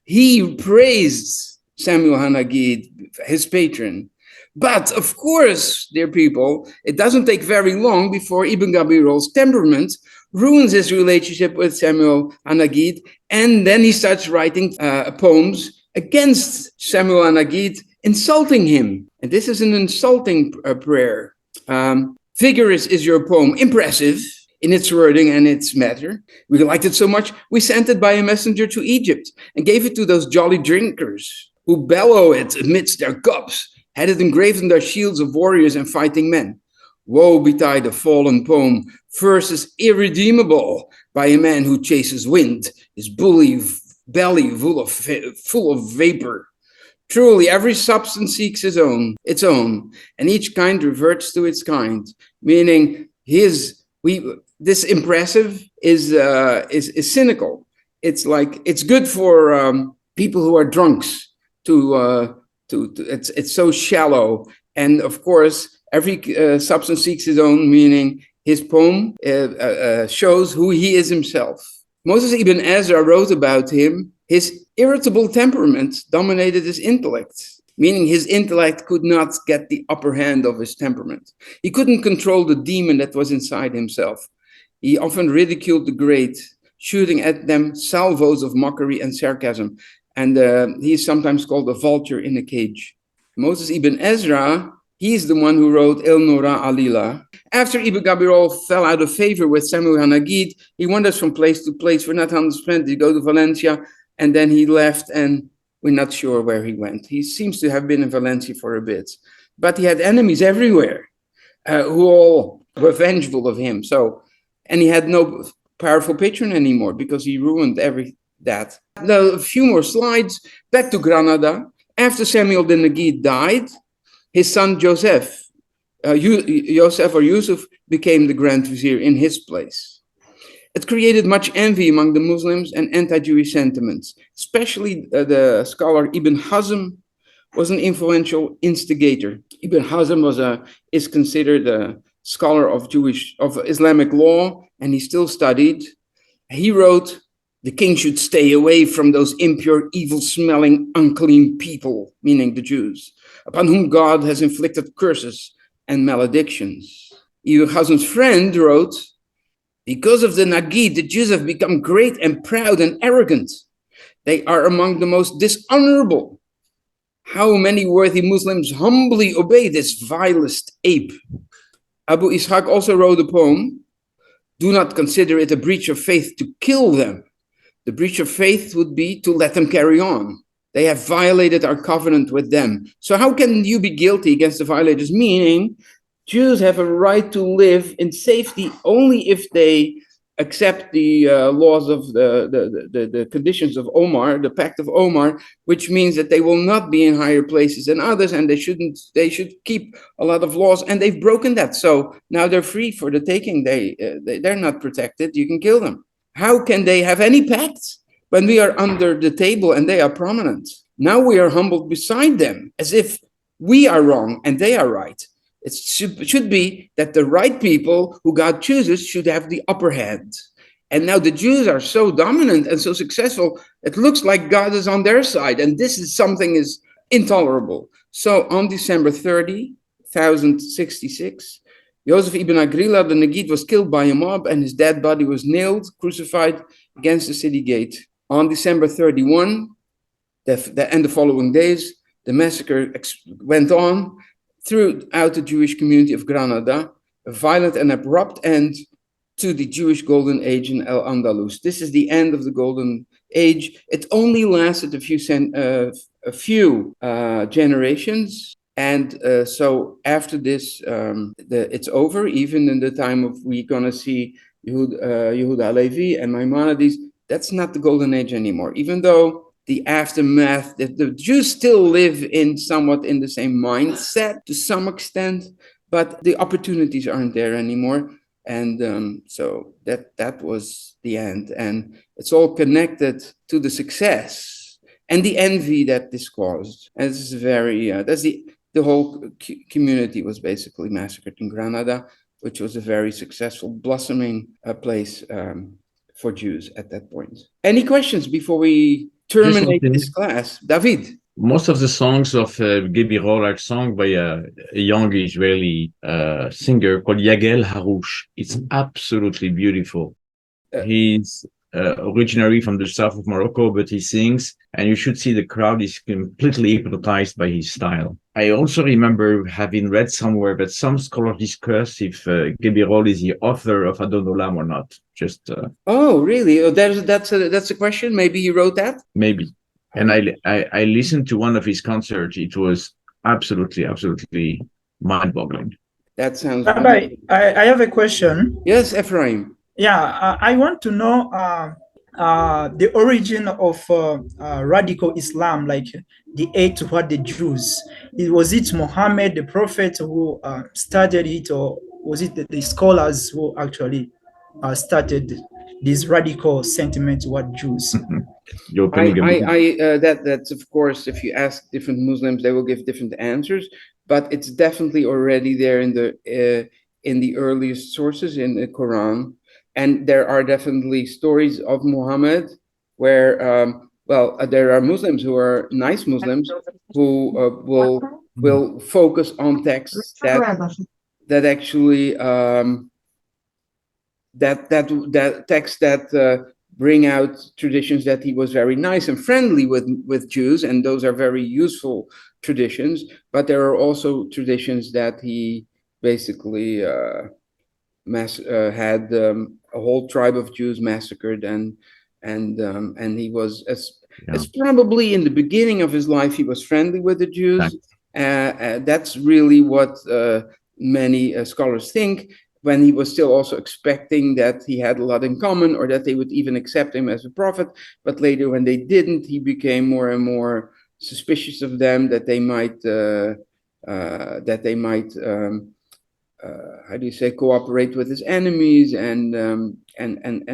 Speaker 1: he praised Samuel Hanagid, his patron. But of course, dear people, it doesn't take very long before Ibn Gabirol's temperament ruins his relationship with Samuel Hanagid, and then he starts writing poems against Samuel Hanagid, insulting him. And this is an insulting prayer. Vigorous is your poem, impressive in its wording and its matter. We liked it so much, we sent it by a messenger to Egypt and gave it to those jolly drinkers who bellow it amidst their cups, had it engraved on their shields of warriors and fighting men. Woe betide the fallen poem, verses irredeemable by a man who chases wind, his belly full of vapor. Truly, every substance seeks its own, and each kind reverts to its kind. Meaning, this impressive is cynical. It's like it's good for people who are drunks. It's so shallow, and of course, every substance seeks its own. Meaning, his poem shows who he is himself. Moses ibn Ezra wrote about him. His irritable temperament dominated his intellect, meaning his intellect could not get the upper hand of his temperament. He couldn't control the demon that was inside himself. He often ridiculed the great, shooting at them salvos of mockery and sarcasm. And he is sometimes called a vulture in a cage. Moses ibn Ezra, he's the one who wrote El Nora Alila. After Ibn Gabirol fell out of favor with Samuel Hanagid, he wanders from place to place. We're not 100%. He go to Valencia, and then he left, and we're not sure where he went. He seems to have been in Valencia for a bit. But he had enemies everywhere who all were vengeful of him. And he had no powerful patron anymore because he ruined that. Now, a few more slides. Back to Granada. After Samuel the Nagid died, his son Joseph Yusuf became the Grand Vizier in his place. It created much envy among the Muslims and anti-Jewish sentiments. Especially the scholar Ibn Hazm was an influential instigator. Ibn Hazm is considered a scholar of Islamic law, and he still studied. He wrote, "The king should stay away from those impure, evil-smelling, unclean people," meaning the Jews, "upon whom God has inflicted curses and maledictions." Ibn Hazm's friend wrote, "Because of the Nagid, the Jews have become great and proud and arrogant. They are among the most dishonorable. How many worthy Muslims humbly obey this vilest ape." Abu Ishaq also wrote a poem, "Do not consider it a breach of faith to kill them. The breach of faith would be to let them carry on. They have violated our covenant with them. So how can you be guilty against the violators?" Meaning, Jews have a right to live in safety only if they accept the laws of the conditions of Omar, the Pact of Omar, which means that they will not be in higher places than others, and they should keep a lot of laws, and they've broken that. So now they're free for the taking. They're not protected. You can kill them. How can they have any pact when we are under the table and they are prominent? Now we are humbled beside them, as if we are wrong and they are right. It should be that the right people who God chooses should have the upper hand. And now the Jews are so dominant and so successful, it looks like God is on their side. And this is something is intolerable. So on December 30, 1066, Joseph ibn Agrila, the Nagid, was killed by a mob, and his dead body was nailed, crucified against the city gate. On December 31, and the following days, the massacre went on throughout the Jewish community of Granada, a violent and abrupt end to the Jewish golden age in Al-Andalus. This is the end of the golden age. It only lasted a few generations. And so after this, it's over. Even in the time of, we're going to see Yehuda Halevi and Maimonides, that's not the golden age anymore. Even though the aftermath, the Jews still live somewhat in the same mindset to some extent, but the opportunities aren't there anymore. And so that was the end. And it's all connected to the success and the envy that this caused. And this is very, that's the whole community was basically massacred in Granada, which was a very successful, blossoming place for Jews at that point. Any questions before we terminate this class? David?
Speaker 3: Most of the songs of Gabirol are sung by a young Israeli singer called Yagel Harouche. It's absolutely beautiful. He's originally from the south of Morocco, but he sings, and you should see the crowd is completely hypnotized by his style. I also remember having read somewhere that some scholars discuss if Gabirol is the author of Adon Olam or not. Just
Speaker 1: oh, really? Oh, that's a question. Maybe you wrote that.
Speaker 3: Maybe. And I listened to one of his concerts. It was absolutely mind-boggling.
Speaker 1: That sounds.
Speaker 9: Rabbi, I have a question.
Speaker 1: Yes, Ephraim.
Speaker 9: Yeah, I want to know the origin of radical Islam, like the hate toward the Jews. Was it Muhammad, the prophet, who started it, or was it the scholars who actually started this radical sentiment toward Jews?
Speaker 1: That's of course, if you ask different Muslims, they will give different answers, but it's definitely already there in the earliest sources in the Quran. And there are definitely stories of Muhammad where, there are Muslims who are nice Muslims who will focus on texts that actually that text that bring out traditions that he was very nice and friendly with Jews, and those are very useful traditions. But there are also traditions that he basically had a whole tribe of Jews massacred, and he was as probably in the beginning of his life he was friendly with the Jews. That's really what many scholars think, when he was still also expecting that he had a lot in common, or that they would even accept him as a prophet. But later, when they didn't, he became more and more suspicious of them, that they might how do you say, cooperate with his enemies and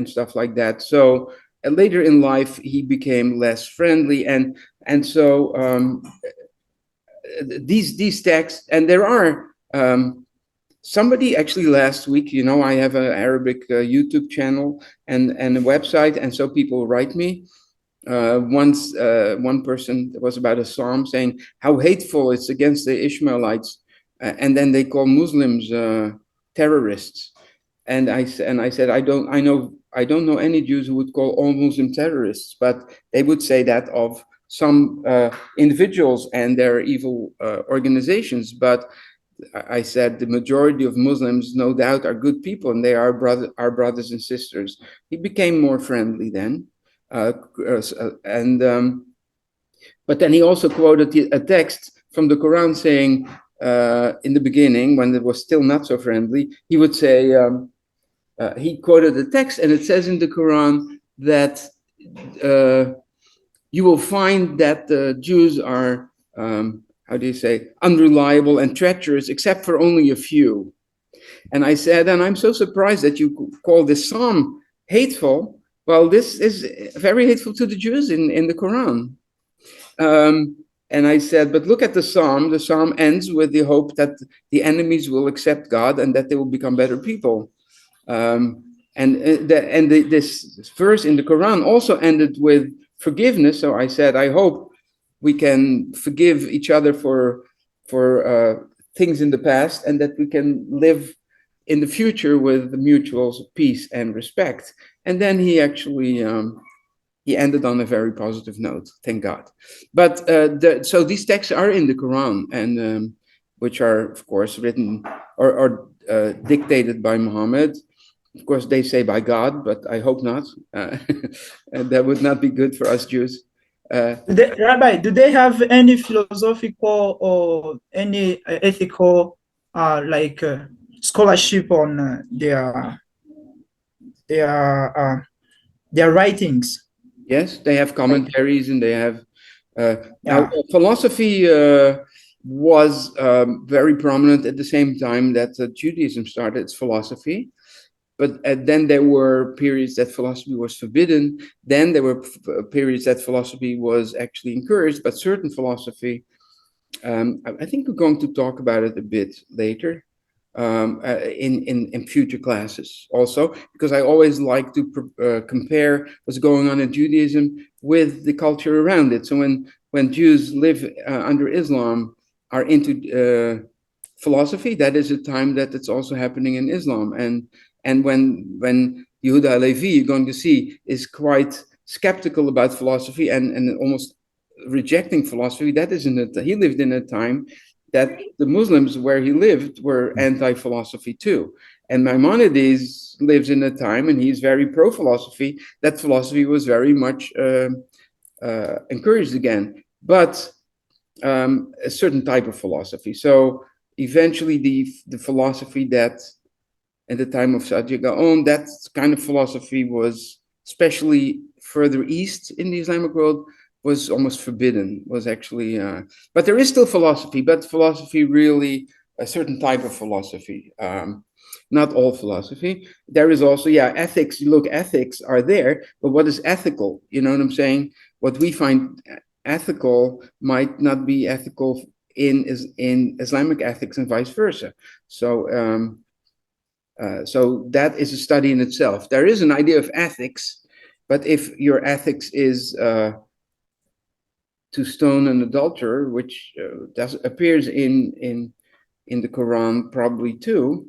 Speaker 1: stuff like that. So later in life, he became less friendly, and so these texts, and there are somebody actually last week, I have an Arabic YouTube channel and a website, and so people write me. Once one person was about a psalm saying how hateful it's against the Ishmaelites, and then they call Muslims terrorists. And I said, I don't know any Jews who would call all Muslim terrorists, but they would say that of some individuals and their evil organizations. But I said the majority of Muslims, no doubt, are good people, and they are our brothers and sisters. He became more friendly then, but then he also quoted a text from the Quran saying, in the beginning, when it was still not so friendly, he would say, he quoted the text, and it says in the Quran that you will find that the Jews are how do you say, unreliable and treacherous, except for only a few. And I said, and I'm so surprised that you call this psalm hateful. Well, this is very hateful to the Jews in the Quran. And I said, but look at the psalm. The psalm ends with the hope that the enemies will accept God and that they will become better people. This verse in the Quran also ended with forgiveness. So I said, I hope we can forgive each other for things in the past, and that we can live in the future with mutual peace and respect. And then he actually he ended on a very positive note, thank God. But so these texts are in the Quran, and which are, of course, written or dictated by Muhammad. Of course, they say by God, but I hope not. That would not be good for us Jews.
Speaker 9: Rabbi, do they have any philosophical or any ethical scholarship on their writings?
Speaker 1: Yes, they have commentaries, and they have now philosophy was very prominent at the same time that Judaism started its philosophy. but then there were periods that philosophy was forbidden. Then there were periods that philosophy was actually encouraged, but certain philosophy, I think we're going to talk about it a bit later in future classes also, because I always like to compare what's going on in Judaism with the culture around it. So when Jews live under Islam, are into philosophy, that is a time that it's also happening in Islam. And when Yehuda Halevi, you're going to see, is quite skeptical about philosophy and almost rejecting philosophy, that isn't it. He lived in a time that the Muslims where he lived were anti-philosophy too. And Maimonides lives in a time, and he's very pro-philosophy, that philosophy was very much encouraged again, but a certain type of philosophy. So eventually the philosophy that at the time of Sadia Gaon, that kind of philosophy was, especially further east in the Islamic world, was almost forbidden, was actually, but there is still philosophy, but philosophy really, a certain type of philosophy, not all philosophy. There is also, ethics, you look, ethics are there, but what is ethical? You know what I'm saying? What we find ethical might not be ethical in Islamic ethics and vice versa. So, so that is a study in itself. There is an idea of ethics, but if your ethics is to stone an adulterer, which appears in the Quran probably too,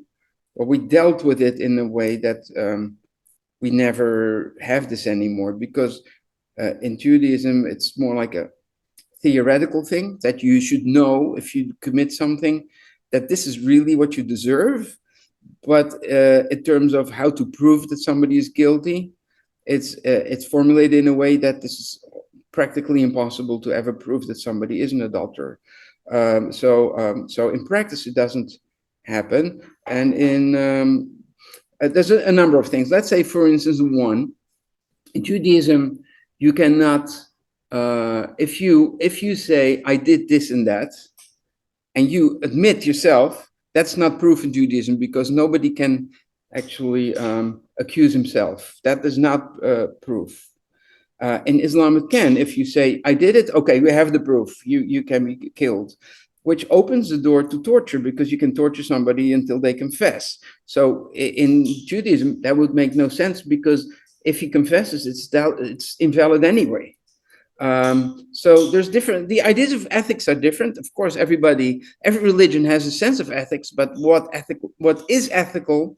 Speaker 1: or we dealt with it in a way that we never have this anymore, because in Judaism it's more like a theoretical thing that you should know if you commit something that this is really what you deserve. But in terms of how to prove that somebody is guilty, it's formulated in a way that this is practically impossible to ever prove that somebody is an adulterer. So in practice, it doesn't happen. And there's a number of things. Let's say, for instance, one, in Judaism, you cannot, if you say, I did this and that, and you admit yourself, that's not proof in Judaism, because nobody can actually accuse himself. That is not proof. In Islam, it can. If you say, I did it, okay, we have the proof. You can be killed, which opens the door to torture, because you can torture somebody until they confess. So in Judaism, that would make no sense, because if he confesses, it's invalid anyway. So there's different, the ideas of ethics are different. Of course, every religion has a sense of ethics, but what is ethical,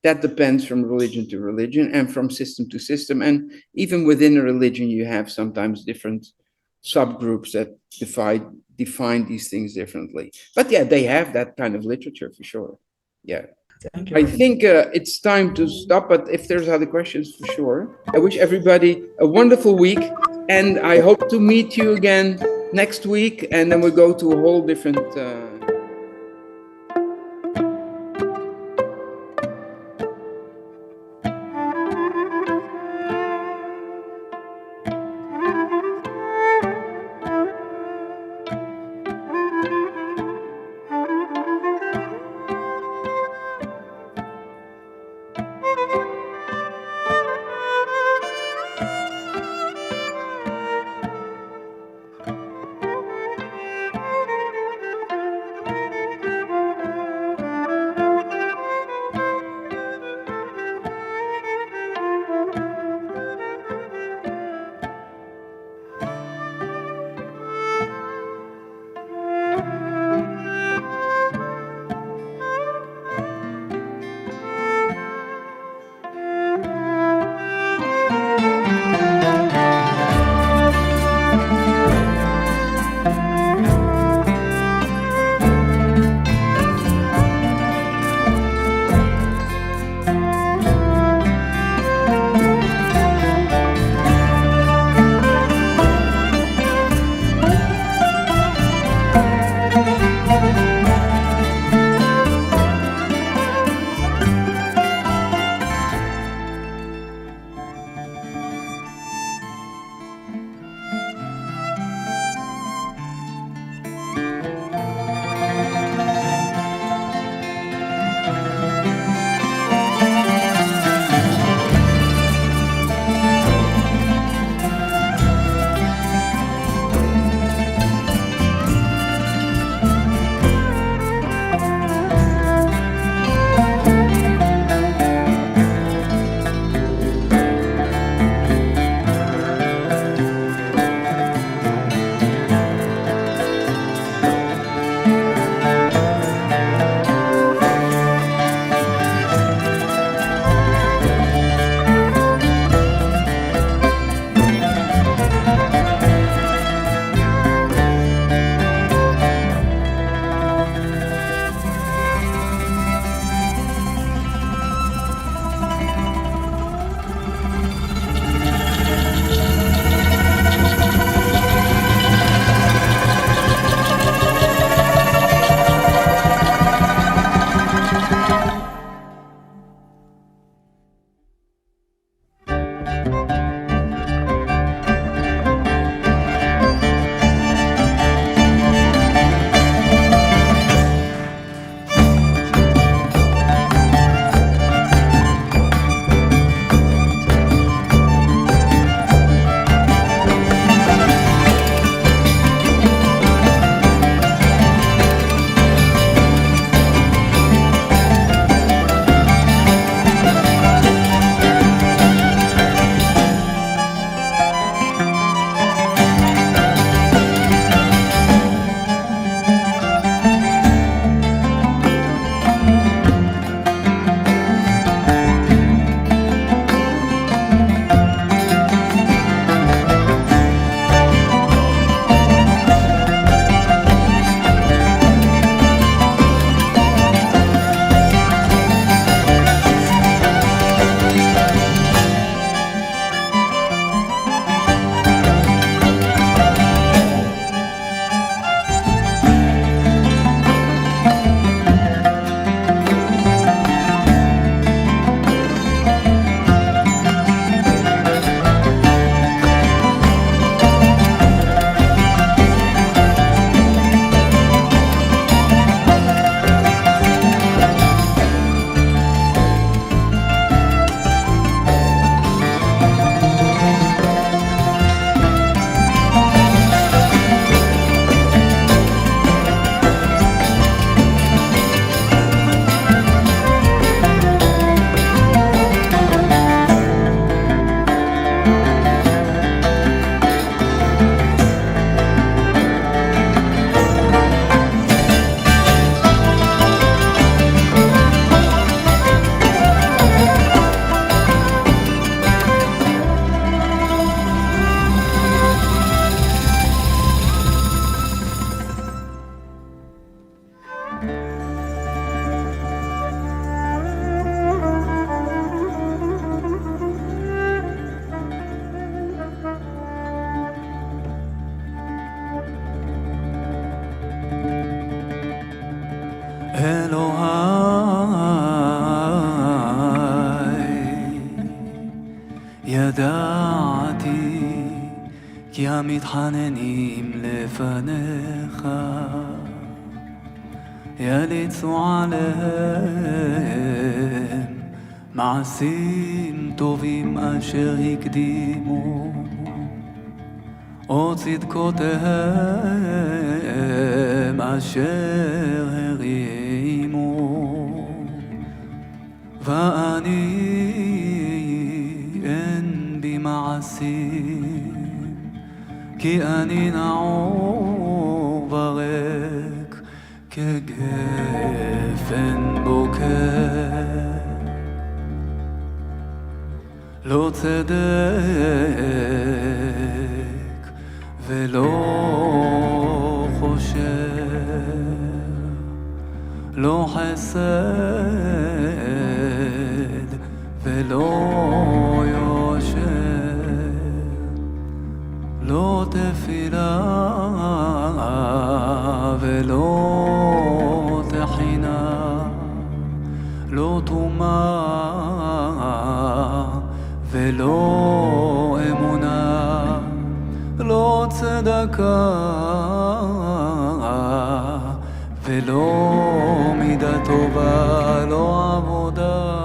Speaker 1: that depends from religion to religion and from system to system. And even within a religion, you have sometimes different subgroups that define these things differently. But yeah, they have that kind of literature for sure. Yeah.
Speaker 9: Thank you.
Speaker 1: I think it's time to stop, but if there's other questions, for sure. I wish everybody a wonderful week, and I hope to meet you again next week, and then we'll go to a whole different
Speaker 10: ידעתי כי המתחננים לפניך יליצו עליהם מעשים טובים אשר הקדימו או צדקותיהם אשר הרימו ואני אין בי מעשים כי אני נעור וריק כגפן בוקר לא צדק ולא חושב לא חסד ולא יושר לא תפילה ולא תחינה לא תרומה ולא אמונה לא צדקה ולא מידה טובה לא עבודה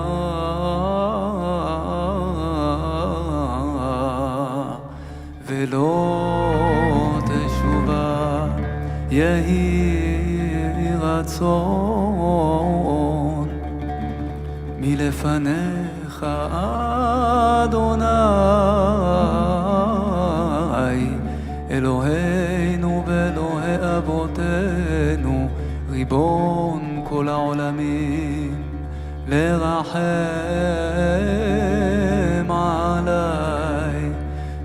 Speaker 10: ולא תשובה יהי רצון מלפניך אדוני אלוהינו ואלוהי אבותינו ריבון כל העולמים לרחם עלי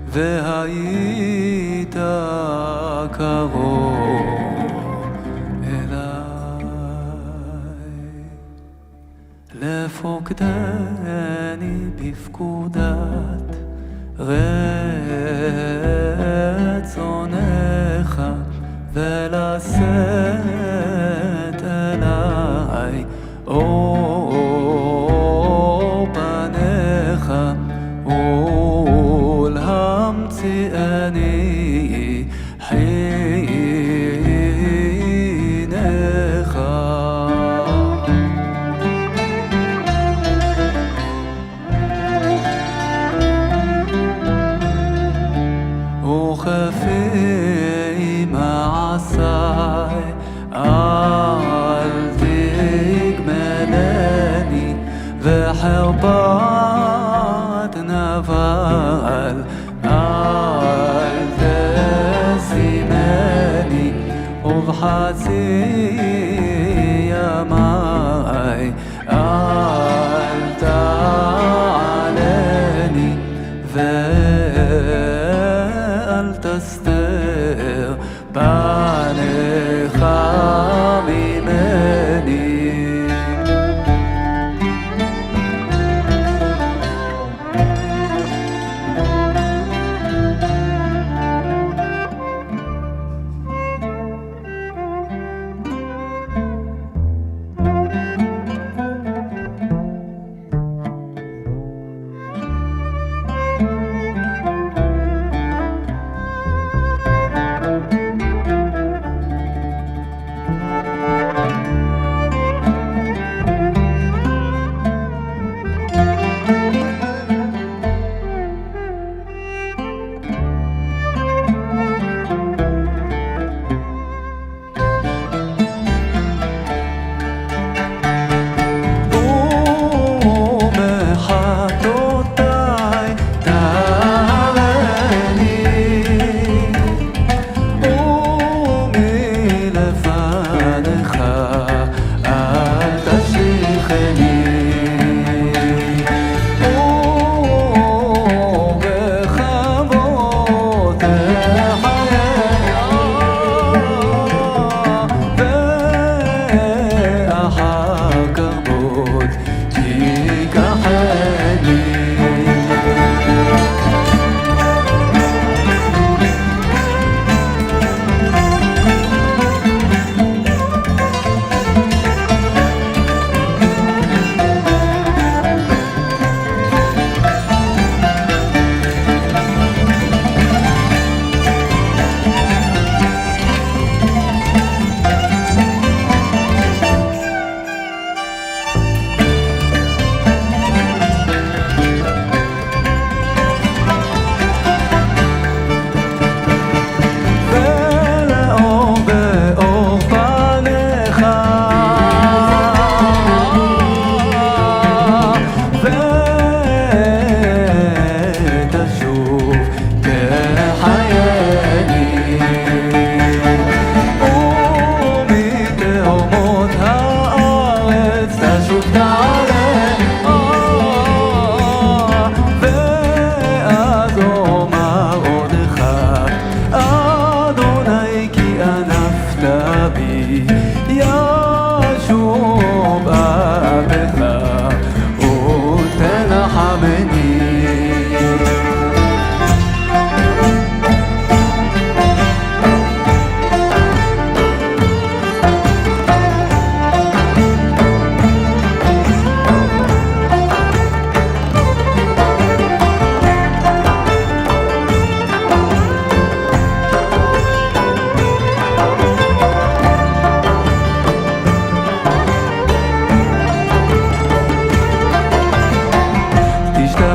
Speaker 10: והיית קרוב אליי לפוקדני בפקודת רצונך ולשאת אליי אור פניך ולהמציאני חינך וכפי מעשיי אל תגמלני וחרפת נבל אל תשימני ובחצי ימי אל תעלני ואל תסתר פניך ממני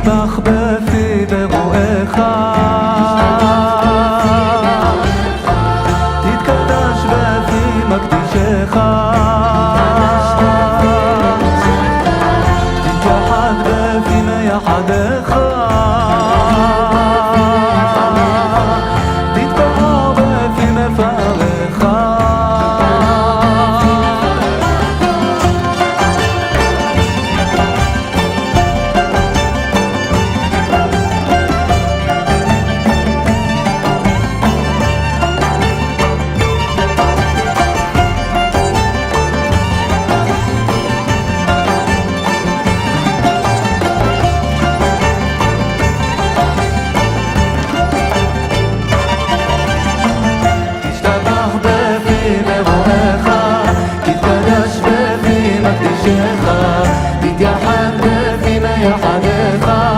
Speaker 10: תשתבח בפי ברואיך תתקדש בפי מקדישך תתייחד בפי מייחדך תתפאר בפי מפארך תשתבח בפי ברואיך תתקדש בפי מקדישך תתייחד בפי מייחדך